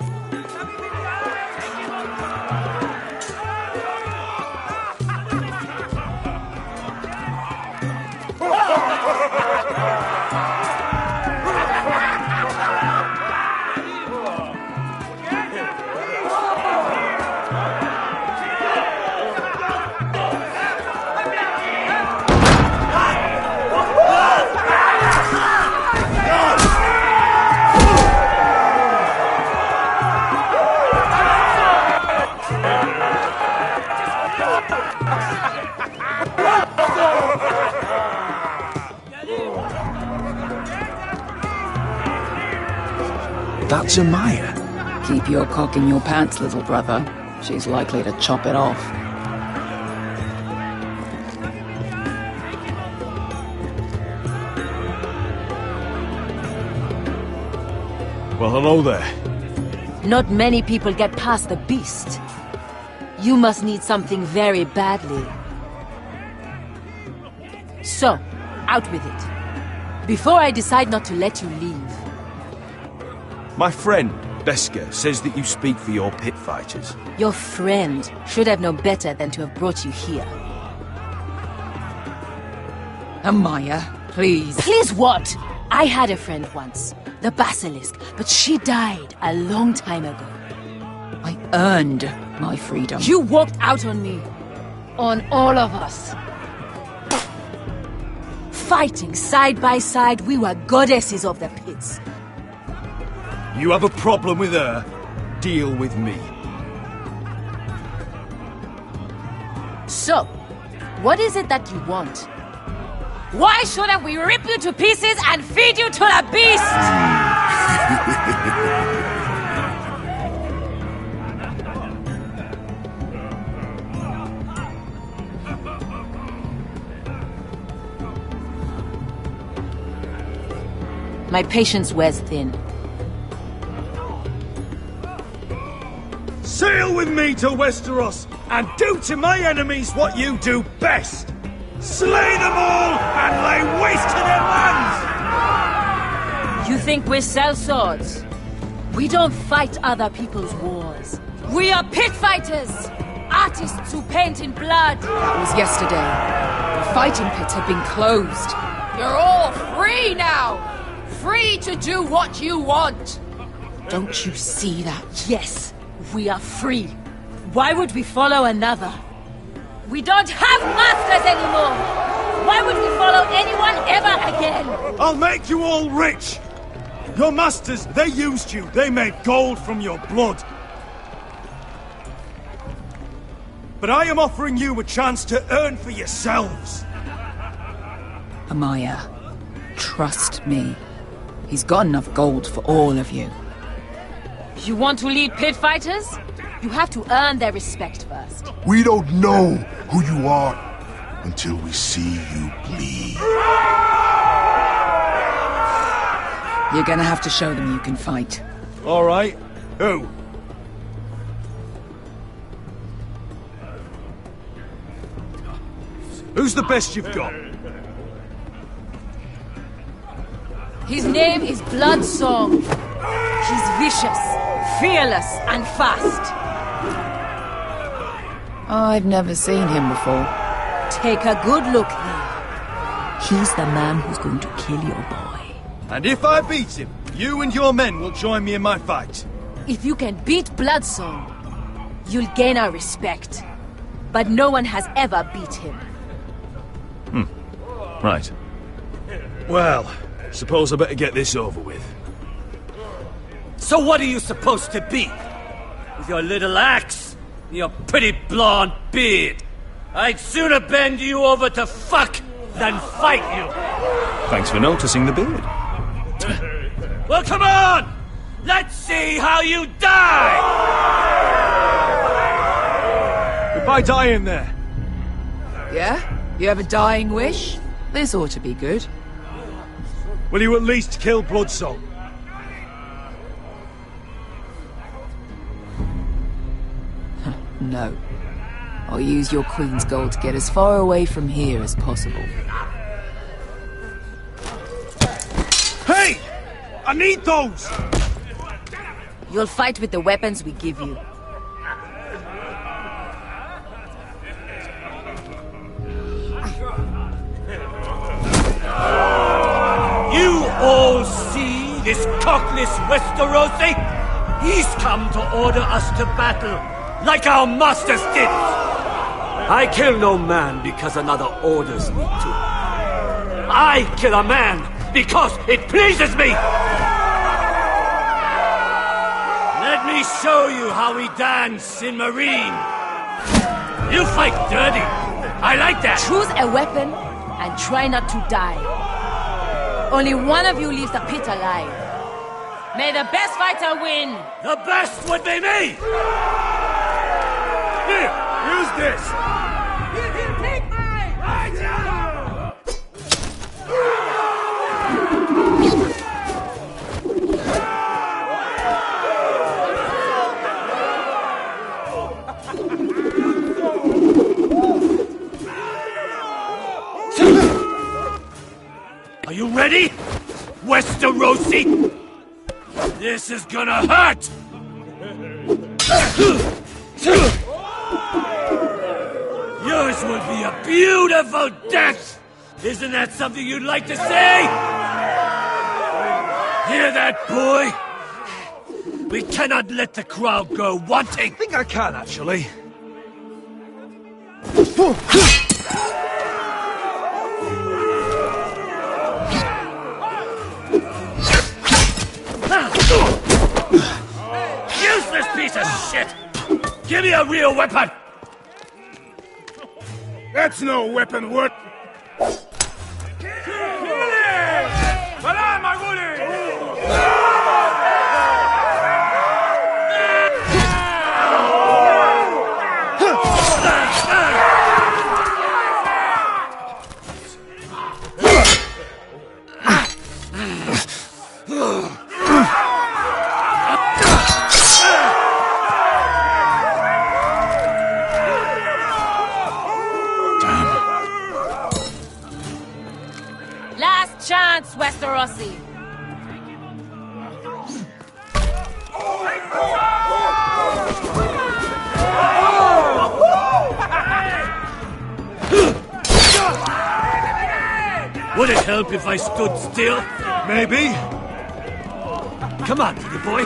That's Amaya. Keep your cock in your pants, little brother. She's likely to chop it off. Well, hello there. Not many people get past the beast. You must need something very badly. So, out with it. Before I decide not to let you leave. My friend, Beska, says that you speak for your pit fighters. Your friend should have known better than to have brought you here. Amaya, please. Please what? I had a friend once, the Basilisk, but she died a long time ago. I earned my freedom. You walked out on me. On all of us. Fighting side by side, we were goddesses of the pits. You have a problem with her? Deal with me. So, what is it that you want? Why shouldn't we rip you to pieces and feed you to the beast? My patience wears thin. Sail with me to Westeros and do to my enemies what you do best. Slay them all and lay waste to their lands! You think we sell swords? We don't fight other people's wars. We are pit fighters! Artists who paint in blood! That was yesterday. The fighting pits have been closed. You're all free now! Free to do what you want! Don't you see that? Yes, we are free. Why would we follow another? We don't have masters anymore! Why would we follow anyone ever again? I'll make you all rich! Your masters, they used you. They made gold from your blood. But I am offering you a chance to earn for yourselves. Amaya, trust me. He's got enough gold for all of you. You want to lead pit fighters? You have to earn their respect first. We don't know who you are until we see you bleed. You're gonna have to show them you can fight. All right. Who? Who's the best you've got? His name is Bloodsong. He's vicious, fearless, and fast. I've never seen him before. Take a good look here. He's the man who's going to kill your boy. And if I beat him, you and your men will join me in my fight. If you can beat Bloodstone, you'll gain our respect. But no one has ever beat him. Right. Well, suppose I better get this over with. So what are you supposed to be? With your little axe? Your pretty blonde beard? I'd sooner bend you over to fuck than fight you. Thanks for noticing the beard. Well, come on! Let's see how you die! Goodbye dying there. Yeah? You have a dying wish? This ought to be good. Will you at least kill Bloodstone? No. I'll use your Queen's gold to get as far away from here as possible. Hey! I need those! You'll fight with the weapons we give you. You all see this cockless Westerosi? He's come to order us to battle, like our masters did. I kill no man because another orders me to. I kill a man because it pleases me! Let me show you how we dance in Marine. You fight dirty. I like that. Choose a weapon and try not to die. Only one of you leaves the pit alive. May the best fighter win. The best would be me! Here, use this! Take mine! Right now! Are you ready, Westerosi? This is gonna hurt! Yours would be a beautiful death! Isn't that something you'd like to say? Hear that, boy? We cannot let the crowd go wanting! I think I can, actually. Useless piece of shit! Give me a real weapon! That's no weapon worth. Last chance, Westerosi. Would it help if I stood still? Maybe. Come on, pretty boy.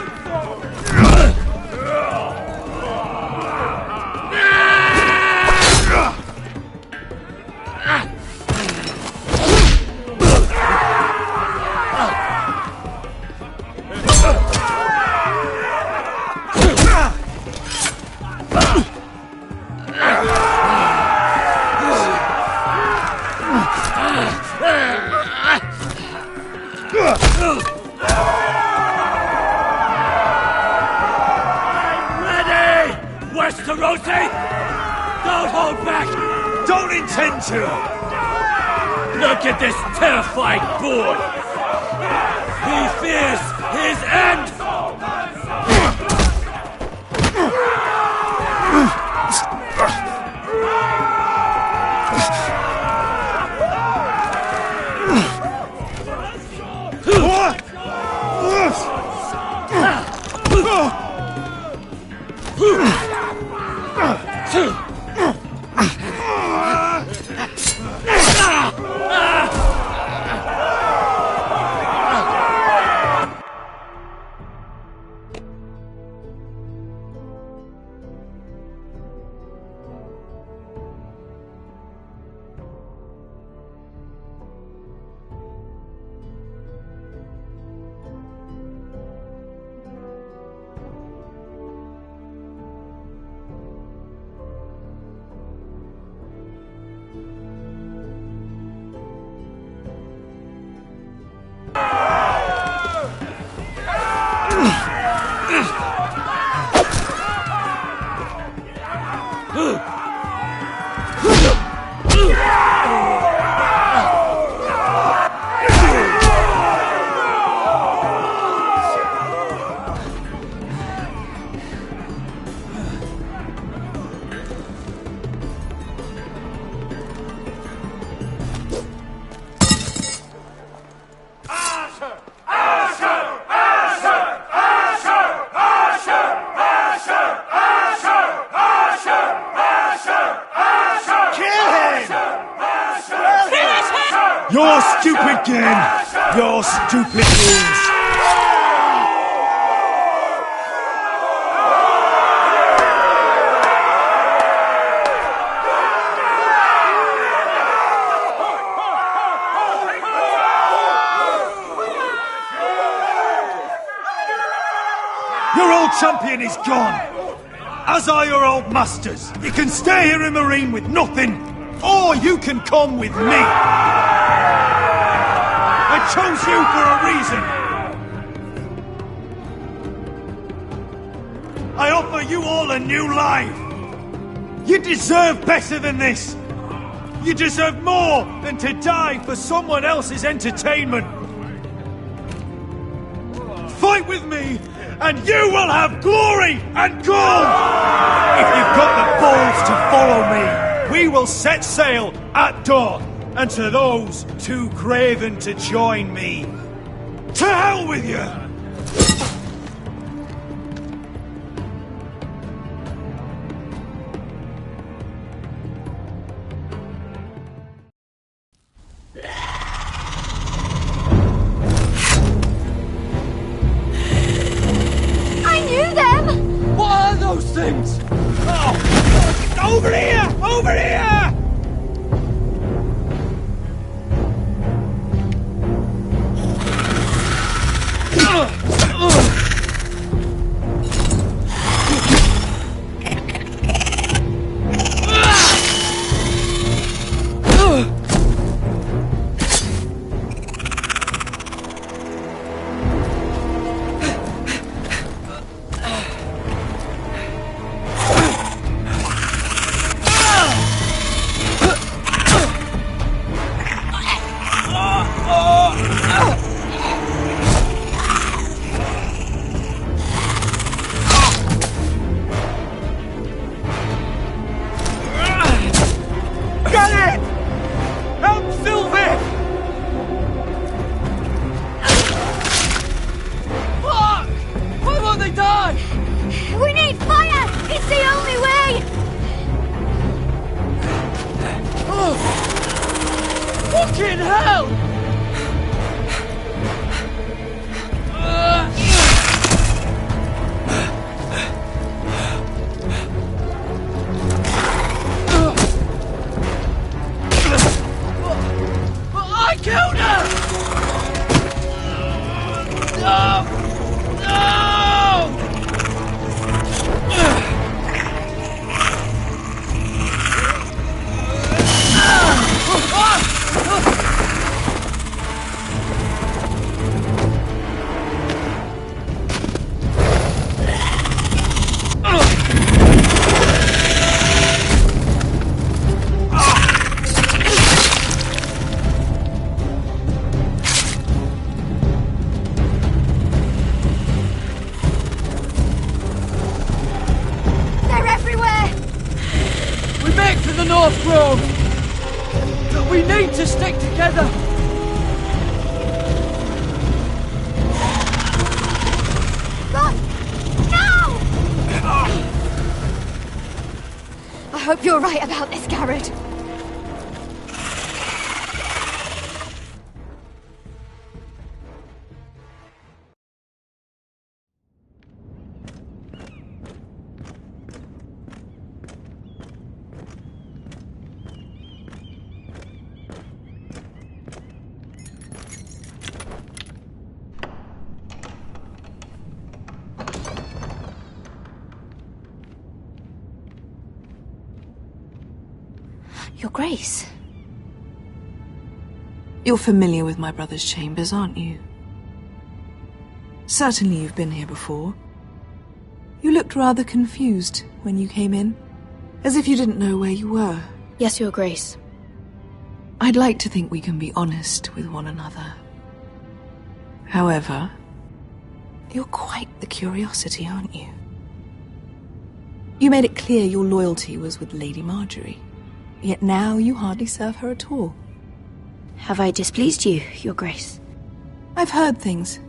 Westerosi! Don't hold back! Don't intend to! Look at this terrified boy! He fears his end! Your stupid game! Your stupid rules! Your old champion is gone! As are your old masters. You can stay here in Marine with nothing, or you can come with me! I chose you for a reason! I offer you all a new life! You deserve better than this! You deserve more than to die for someone else's entertainment! Fight with me, and you will have glory and gold! If you've got the balls to follow me, we will set sail at dawn. And to those too craven to join me, to hell with you! I knew them! What are those things? Oh! Over here! Over here! Fucking hell! I killed her! No! North Grove! But we need to stick together! Run! Now! hope you're right about this, Garrett. Your Grace. You're familiar with my brother's chambers, aren't you? Certainly you've been here before. You looked rather confused when you came in, as if you didn't know where you were. Yes, Your Grace. I'd like to think we can be honest with one another. However, you're quite the curiosity, aren't you? You made it clear your loyalty was with Lady Marjorie. Yet now you hardly serve her at all. Have I displeased you, Your Grace? I've heard things.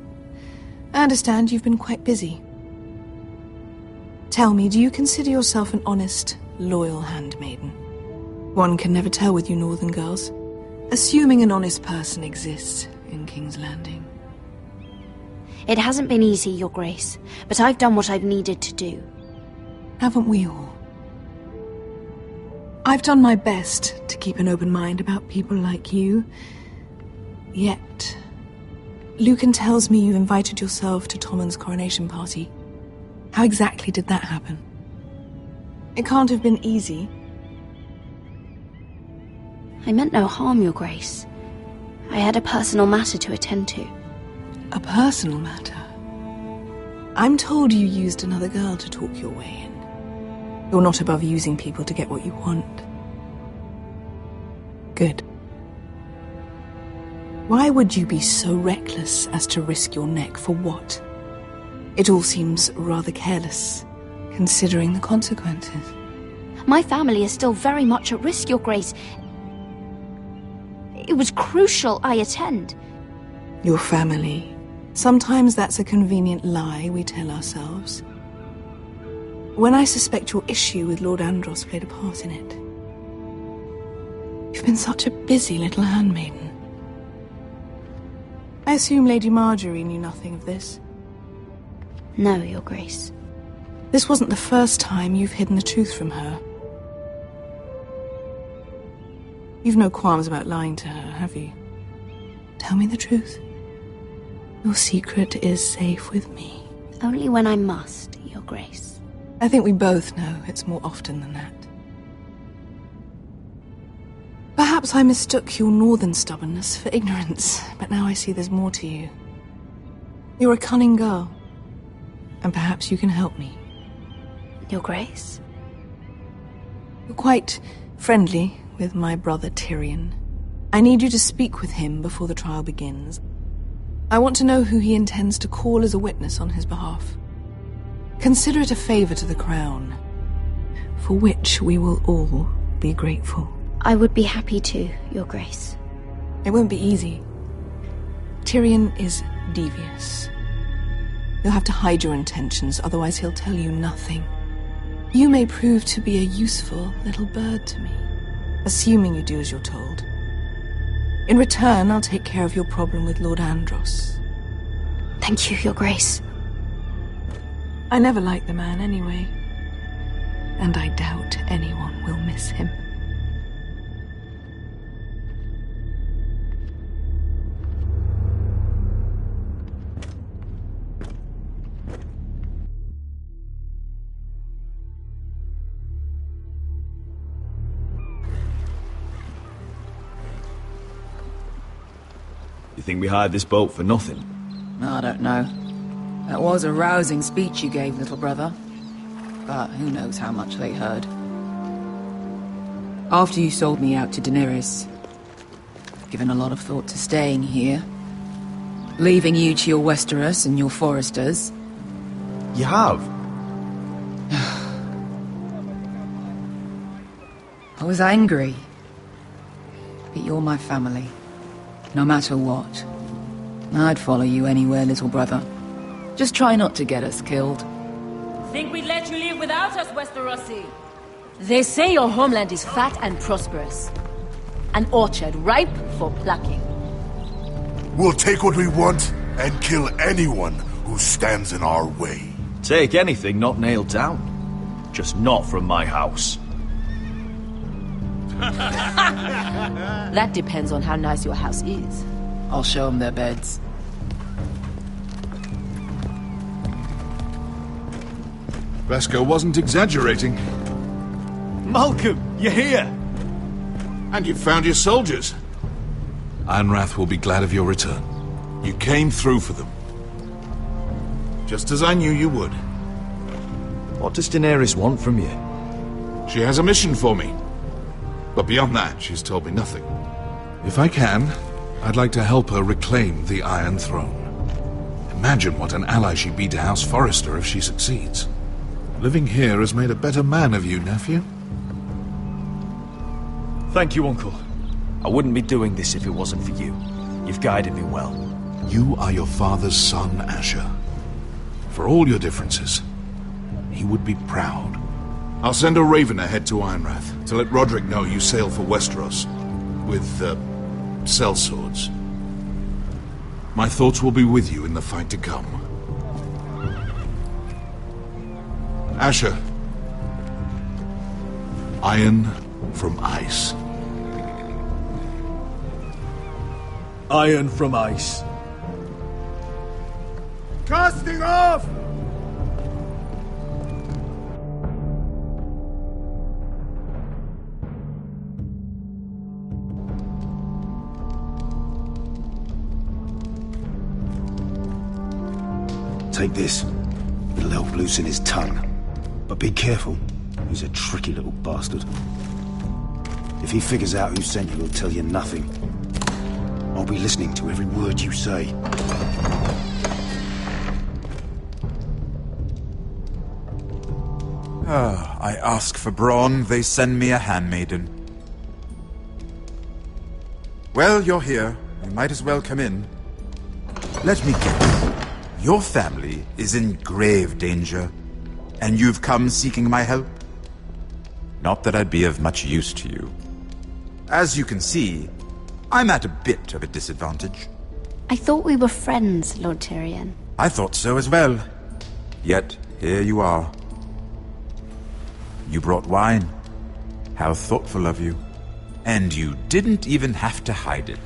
I understand you've been quite busy. Tell me, do you consider yourself an honest, loyal handmaiden? One can never tell with you northern girls. Assuming an honest person exists in King's Landing. It hasn't been easy, Your Grace, but I've done what I've needed to do. Haven't we all? I've done my best to keep an open mind about people like you. Yet, Lucan tells me you invited yourself to Tommen's coronation party. How exactly did that happen? It can't have been easy. I meant no harm, Your Grace. I had a personal matter to attend to. A personal matter? I'm told you used another girl to talk your way in. You're not above using people to get what you want. Good. Why would you be so reckless as to risk your neck for what? It all seems rather careless, considering the consequences. My family is still very much at risk, Your Grace. It was crucial I attend. Your family. Sometimes that's a convenient lie we tell ourselves. When I suspect your issue with Lord Andros played a part in it. You've been such a busy little handmaiden. I assume Lady Marjorie knew nothing of this. No, Your Grace. This wasn't the first time you've hidden the truth from her. You've no qualms about lying to her, have you? Tell me the truth. Your secret is safe with me. Only when I must, Your Grace. I think we both know it's more often than that. Perhaps I mistook your northern stubbornness for ignorance, but now I see there's more to you. You're a cunning girl, and perhaps you can help me. Your Grace? You're quite friendly with my brother Tyrion. I need you to speak with him before the trial begins. I want to know who he intends to call as a witness on his behalf. Consider it a favor to the crown, for which we will all be grateful. I would be happy to, Your Grace. It won't be easy. Tyrion is devious. You'll have to hide your intentions, otherwise he'll tell you nothing. You may prove to be a useful little bird to me, assuming you do as you're told. In return, I'll take care of your problem with Lord Andros. Thank you, Your Grace. I never liked the man anyway, and I doubt anyone will miss him. You think we hired this boat for nothing? I don't know. That was a rousing speech you gave, little brother. But who knows how much they heard. After you sold me out to Daenerys, I've given a lot of thought to staying here. Leaving you to your Westeros and your Foresters. You have? I was angry. But you're my family. No matter what. I'd follow you anywhere, little brother. Just try not to get us killed. Think we'd let you leave without us, Westerosi? They say your homeland is fat and prosperous. An orchard ripe for plucking. We'll take what we want and kill anyone who stands in our way. Take anything not nailed down. Just not from my house. That depends on how nice your house is. I'll show them their beds. Vasco wasn't exaggerating. Malcolm, you're here! And you've found your soldiers. Ironrath will be glad of your return. You came through for them. Just as I knew you would. What does Daenerys want from you? She has a mission for me. But beyond that, she's told me nothing. If I can, I'd like to help her reclaim the Iron Throne. Imagine what an ally she'd be to House Forrester if she succeeds. Living here has made a better man of you, nephew. Thank you, Uncle. I wouldn't be doing this if it wasn't for you. You've guided me well. You are your father's son, Asher. For all your differences, he would be proud. I'll send a raven ahead to Ironrath to let Roderick know you sail for Westeros with, sellswords. My thoughts will be with you in the fight to come. Asher. Iron from ice. Iron from ice. Casting off! Take this. It'll help loosen his tongue. But be careful. He's a tricky little bastard. If he figures out who sent you, he'll tell you nothing. I'll be listening to every word you say. I ask for brawn, they send me a handmaiden. Well, you're here. You might as well come in. Let me guess. Your family is in grave danger, and you've come seeking my help? Not that I'd be of much use to you. As you can see, I'm at a bit of a disadvantage. I thought we were friends, Lord Tyrion. I thought so as well. Yet, here you are. You brought wine. How thoughtful of you. And you didn't even have to hide it.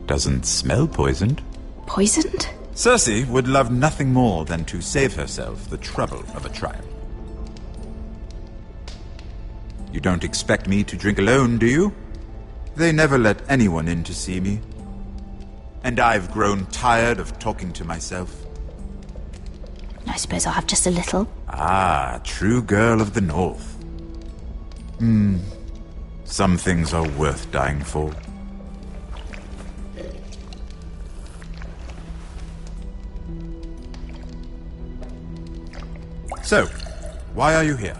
Doesn't smell poisoned. Poisoned? Cersei would love nothing more than to save herself the trouble of a trial. You don't expect me to drink alone, do you? They never let anyone in to see me. And I've grown tired of talking to myself. I suppose I'll have just a little. Ah, true girl of the North. Some things are worth dying for. So, why are you here?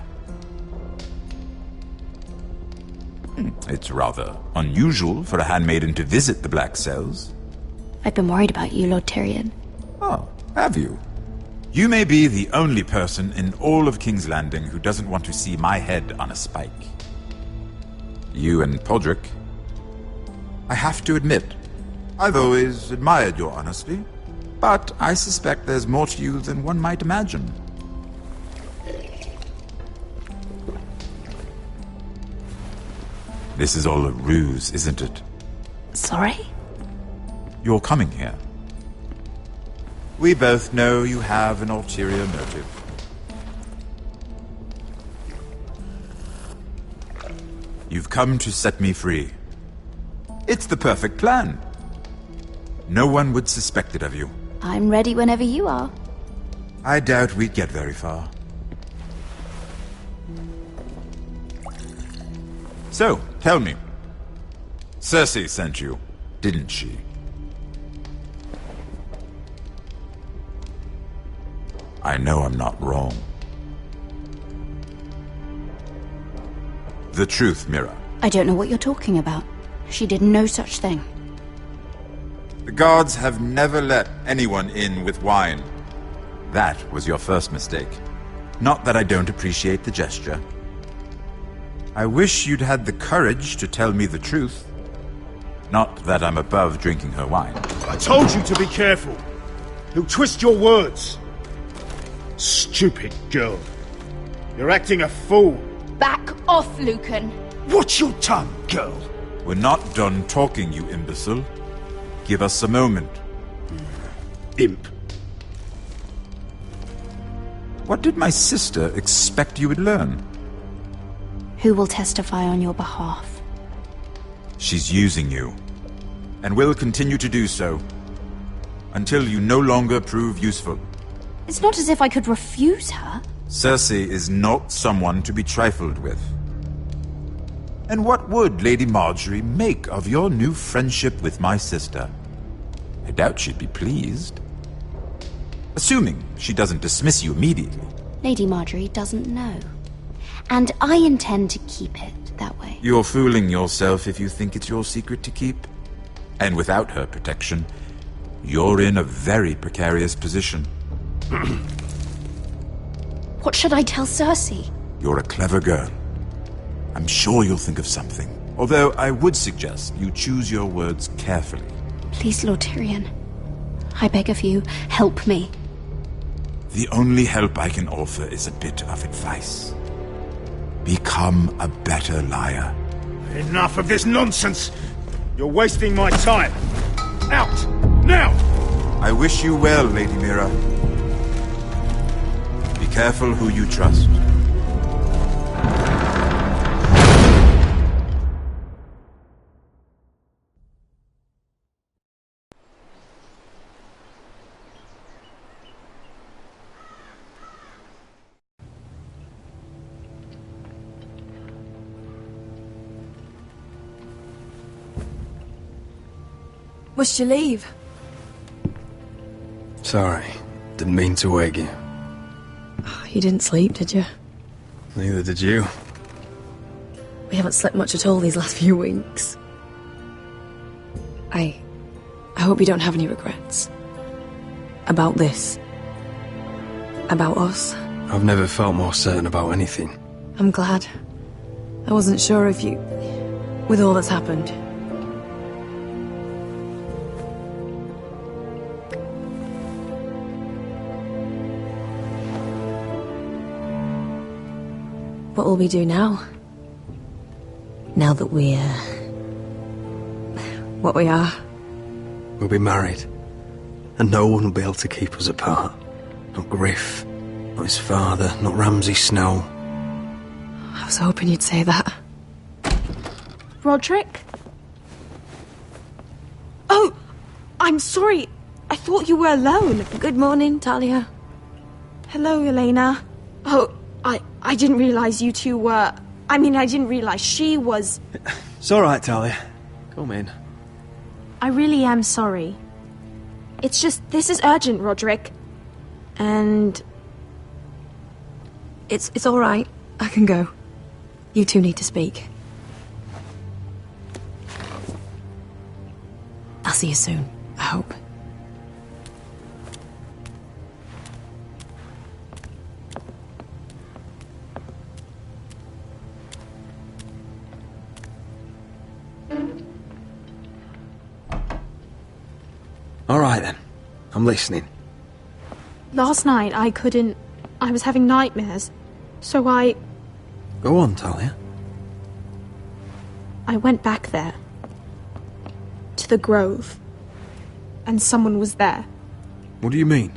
It's rather unusual for a handmaiden to visit the Black Cells. I've been worried about you, Lord Tyrion. Oh, have you? You may be the only person in all of King's Landing who doesn't want to see my head on a spike. You and Podrick. I have to admit, I've always admired your honesty, but I suspect there's more to you than one might imagine. This is all a ruse, isn't it? Sorry? You're coming here. We both know you have an ulterior motive. You've come to set me free. It's the perfect plan. No one would suspect it of you. I'm ready whenever you are. I doubt we'd get very far. So, tell me. Cersei sent you, didn't she? I know I'm not wrong. The truth, Mira. I don't know what you're talking about. She did no such thing. The guards have never let anyone in with wine. That was your first mistake. Not that I don't appreciate the gesture. I wish you'd had the courage to tell me the truth. Not that I'm above drinking her wine. I told you to be careful. He'll twist your words. Stupid girl. You're acting a fool. Back off, Lucan. Watch your tongue, girl. We're not done talking, you imbecile. Give us a moment. Imp. What did my sister expect you would learn? Who will testify on your behalf? She's using you, and will continue to do so, until you no longer prove useful. It's not as if I could refuse her. Cersei is not someone to be trifled with. And what would Lady Marjorie make of your new friendship with my sister? I doubt she'd be pleased. Assuming she doesn't dismiss you immediately. Lady Marjorie doesn't know. And I intend to keep it that way. You're fooling yourself if you think it's your secret to keep. And without her protection, you're in a very precarious position. What should I tell Cersei? You're a clever girl. I'm sure you'll think of something. Although I would suggest you choose your words carefully. Please, Lord Tyrion. I beg of you, help me. The only help I can offer is a bit of advice. Become a better liar. Enough of this nonsense! You're wasting my time! Out! Now! I wish you well, Lady Mira. Be careful who you trust. Must you leave? Sorry, didn't mean to wake you. You didn't sleep, did you? Neither did you. We haven't slept much at all these last few weeks. I hope you don't have any regrets. About this. About us. I've never felt more certain about anything. I'm glad. I wasn't sure if you... with all that's happened. What will we do now? Now that we're... what we are? We'll be married. And no one will be able to keep us apart. Not Griff, not his father, not Ramsay Snow. I was hoping you'd say that. Roderick? Oh! I'm sorry. I thought you were alone. Good morning, Talia. Hello, Elena. Oh, I didn't realize you two were... I mean, I didn't realize she was... It's all right, Talia. Come in. I really am sorry. It's just, this is urgent, Roderick. And... It's all right. I can go. You two need to speak. I'll see you soon, I hope. All right, then. I'm listening. Last night, I was having nightmares. So Go on, Talia. I went back there. To the grove. And someone was there. What do you mean?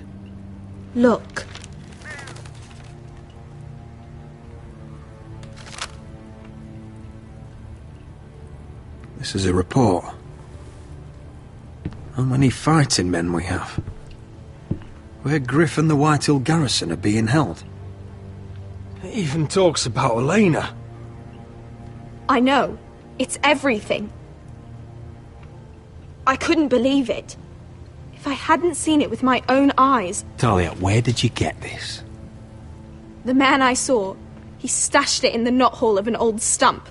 Look. This is a report. How many fighting men we have? Where Griff and the Whitehill garrison are being held. It even talks about Elena. I know. It's everything. I couldn't believe it. If I hadn't seen it with my own eyes... Talia, where did you get this? The man I saw, he stashed it in the knothole of an old stump.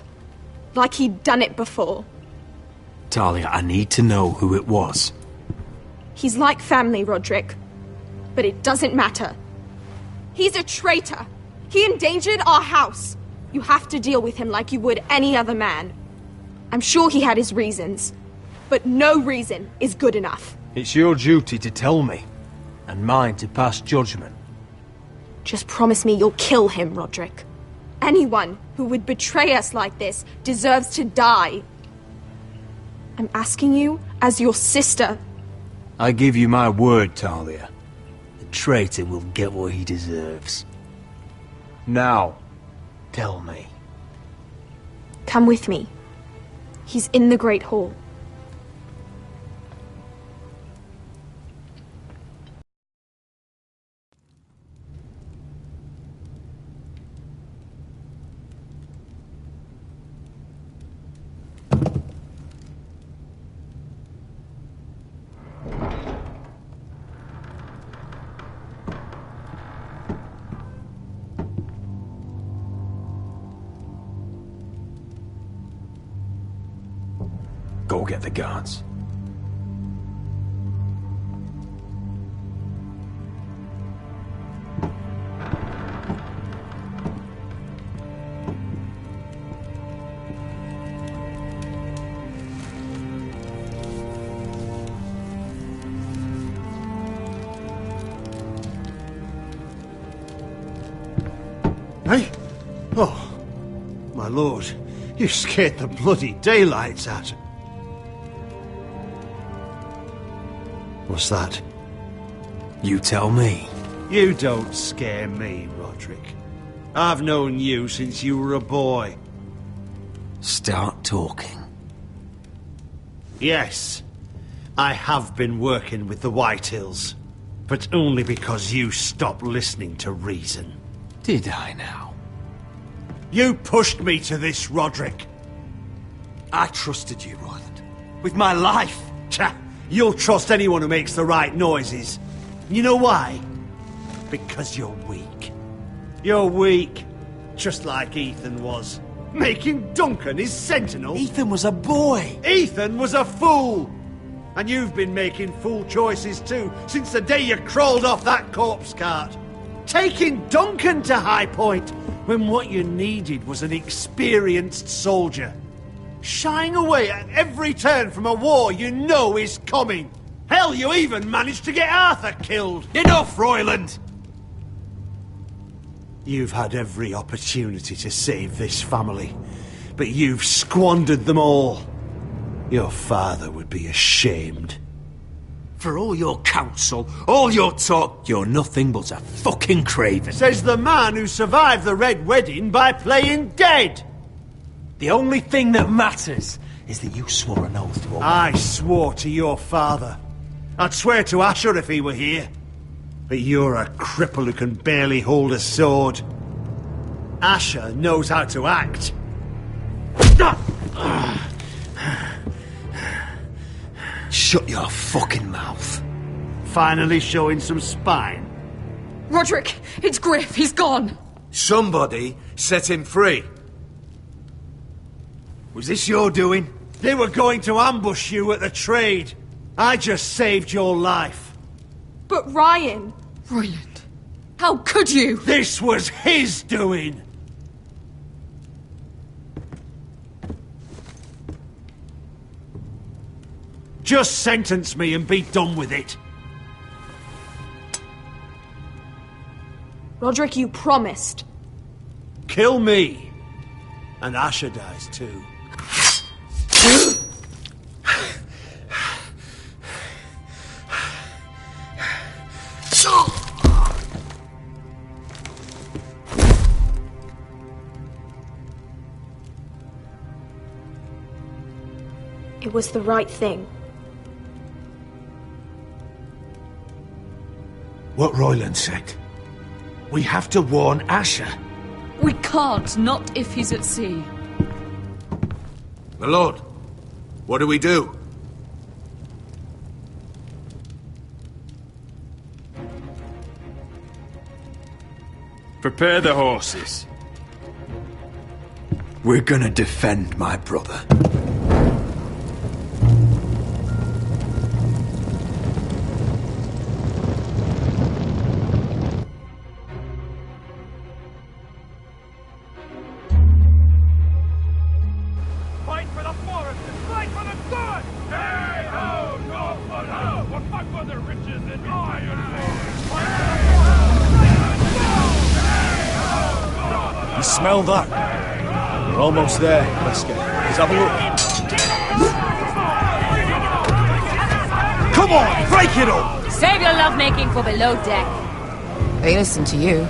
Like he'd done it before. Talia, I need to know who it was. He's like family, Roderick. But it doesn't matter. He's a traitor. He endangered our house. You have to deal with him like you would any other man. I'm sure he had his reasons, but no reason is good enough. It's your duty to tell me, and mine to pass judgment. Just promise me you'll kill him, Roderick. Anyone who would betray us like this deserves to die. I'm asking you as your sister. I give you my word, Talia. The traitor will get what he deserves. Now, tell me. Come with me. He's in the Great Hall. Go get the guards. Hey? Oh, my lord, you scared the bloody daylights out of... What's that? You tell me. You don't scare me, Roderick. I've known you since you were a boy. Start talking. Yes, I have been working with the Whitehills, but only because you stopped listening to reason. Did I now? You pushed me to this, Roderick. I trusted you, Roland. With my life. Cha! You'll trust anyone who makes the right noises. You know why? Because you're weak. You're weak. Just like Ethan was. Making Duncan his sentinel. Ethan was a boy. Ethan was a fool. And you've been making fool choices too, since the day you crawled off that corpse cart. Taking Duncan to High Point, when what you needed was an experienced soldier. Shying away at every turn from a war you know is coming. Hell, you even managed to get Arthur killed. Enough, Royland! You've had every opportunity to save this family, but you've squandered them all. Your father would be ashamed. For all your counsel, all your talk, you're nothing but a fucking craven. Says the man who survived the Red Wedding by playing dead. The only thing that matters is that you swore an oath to obey. I swore to your father. I'd swear to Asher if he were here. But you're a cripple who can barely hold a sword. Asher knows how to act. Shut your fucking mouth. Finally showing some spine. Roderick, it's Griff. He's gone. Somebody set him free. Was this your doing? They were going to ambush you at the trade. I just saved your life. But Ryan... Royland, how could you? This was his doing. Just sentence me and be done with it. Roderick, you promised. Kill me. And Asher dies too. It was the right thing. What Royland said. We have to warn Asher. We can't, not if he's at sea. My lord, what do we do? Prepare the horses. We're gonna defend my brother. smell that? We're almost there, Wesker. Let's have a look. Come on, break it up! Save your lovemaking for below deck. They listen to you.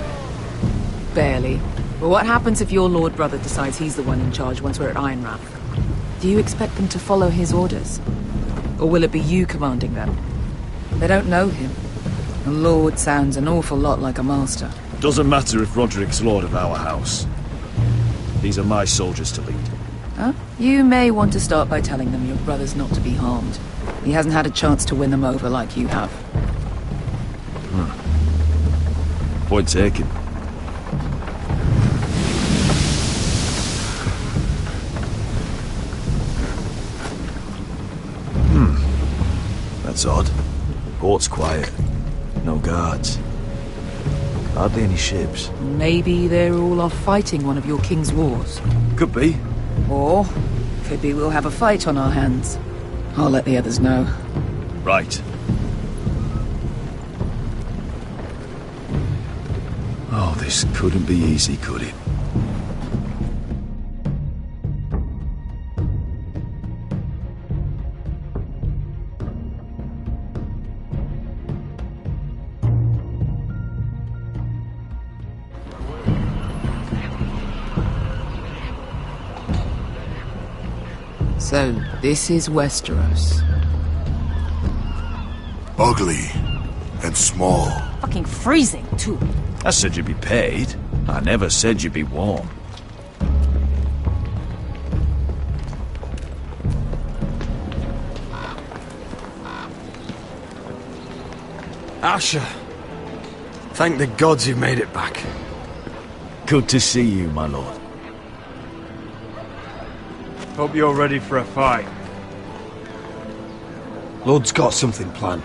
Barely. But what happens if your lord brother decides he's the one in charge once we're at Ironrath? Do you expect them to follow his orders? Or will it be you commanding them? They don't know him. A lord sounds an awful lot like a master. Doesn't matter if Roderick's lord of our house. These are my soldiers to lead. Huh? You may want to start by telling them your brother's not to be harmed. He hasn't had a chance to win them over like you have. Point taken. That's odd. Port's quiet. No guards. Hardly any ships. Maybe they're all off fighting one of your king's wars. Could be. Or could be we'll have a fight on our hands. I'll let the others know. Right. Oh, this couldn't be easy, could it? So, this is Westeros. Ugly and small. Fucking freezing, too. I said you'd be paid. I never said you'd be warm. Asher, thank the gods you made it back. Good to see you, my lord. Hope you're ready for a fight. Lord's got something planned.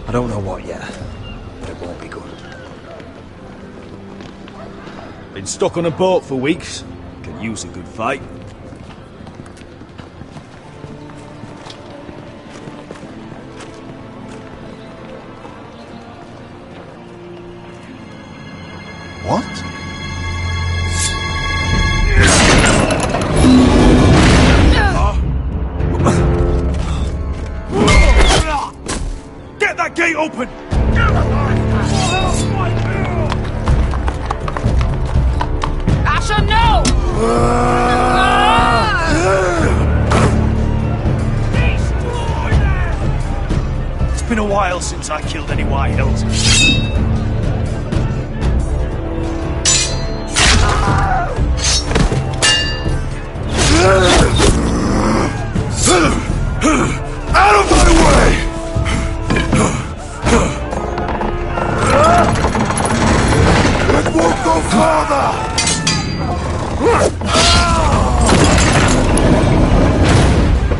I don't know what yet, but it won't be good. Been stuck on a boat for weeks. Can use a good fight. What? Get that gate open! Asher, no! It's been a while since I killed any White Hills. Out of my way! It won't go farther!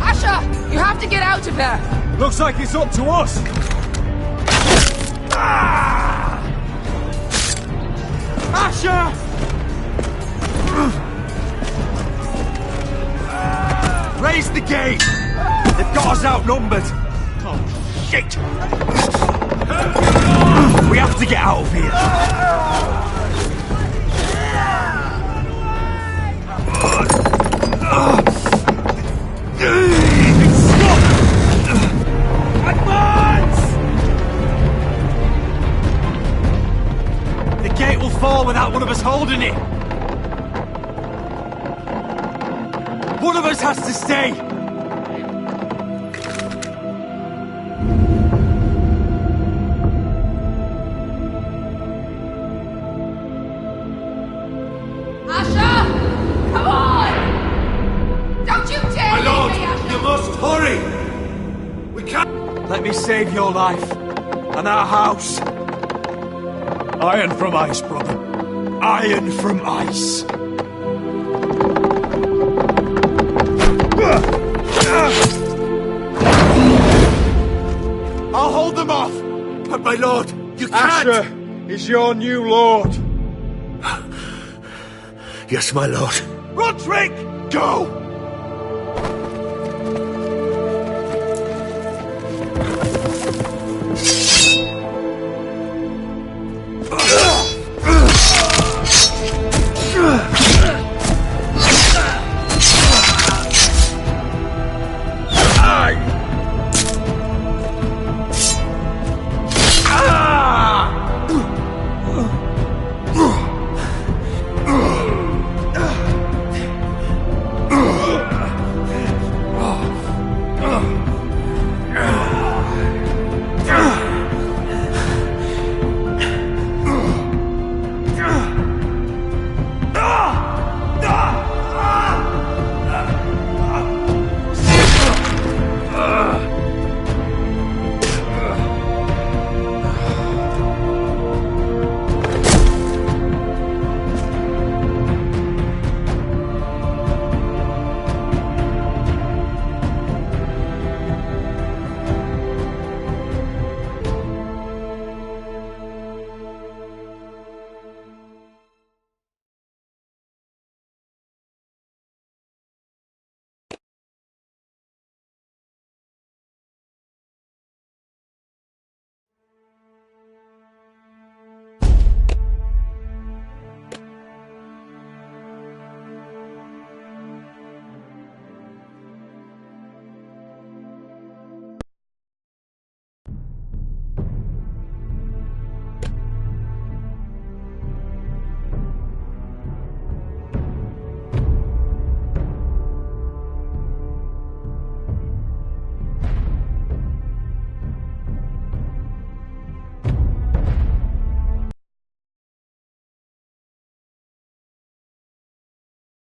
Asher, you have to get out of there! Looks like it's up to us! Asher! Raise the gate! They've got us outnumbered! Oh, shit! We have to get out of here! The gate will fall without one of us holding it! One of us has to stay! Asher! Come on! Don't you dare My lord, leave me, Asher! you must hurry! We can't... Let me save your life, and our house. Iron from ice, brother. Iron from ice. I'll hold them off! But my lord, you can't! Asher is your new lord. Yes, my lord. Roderick! Go!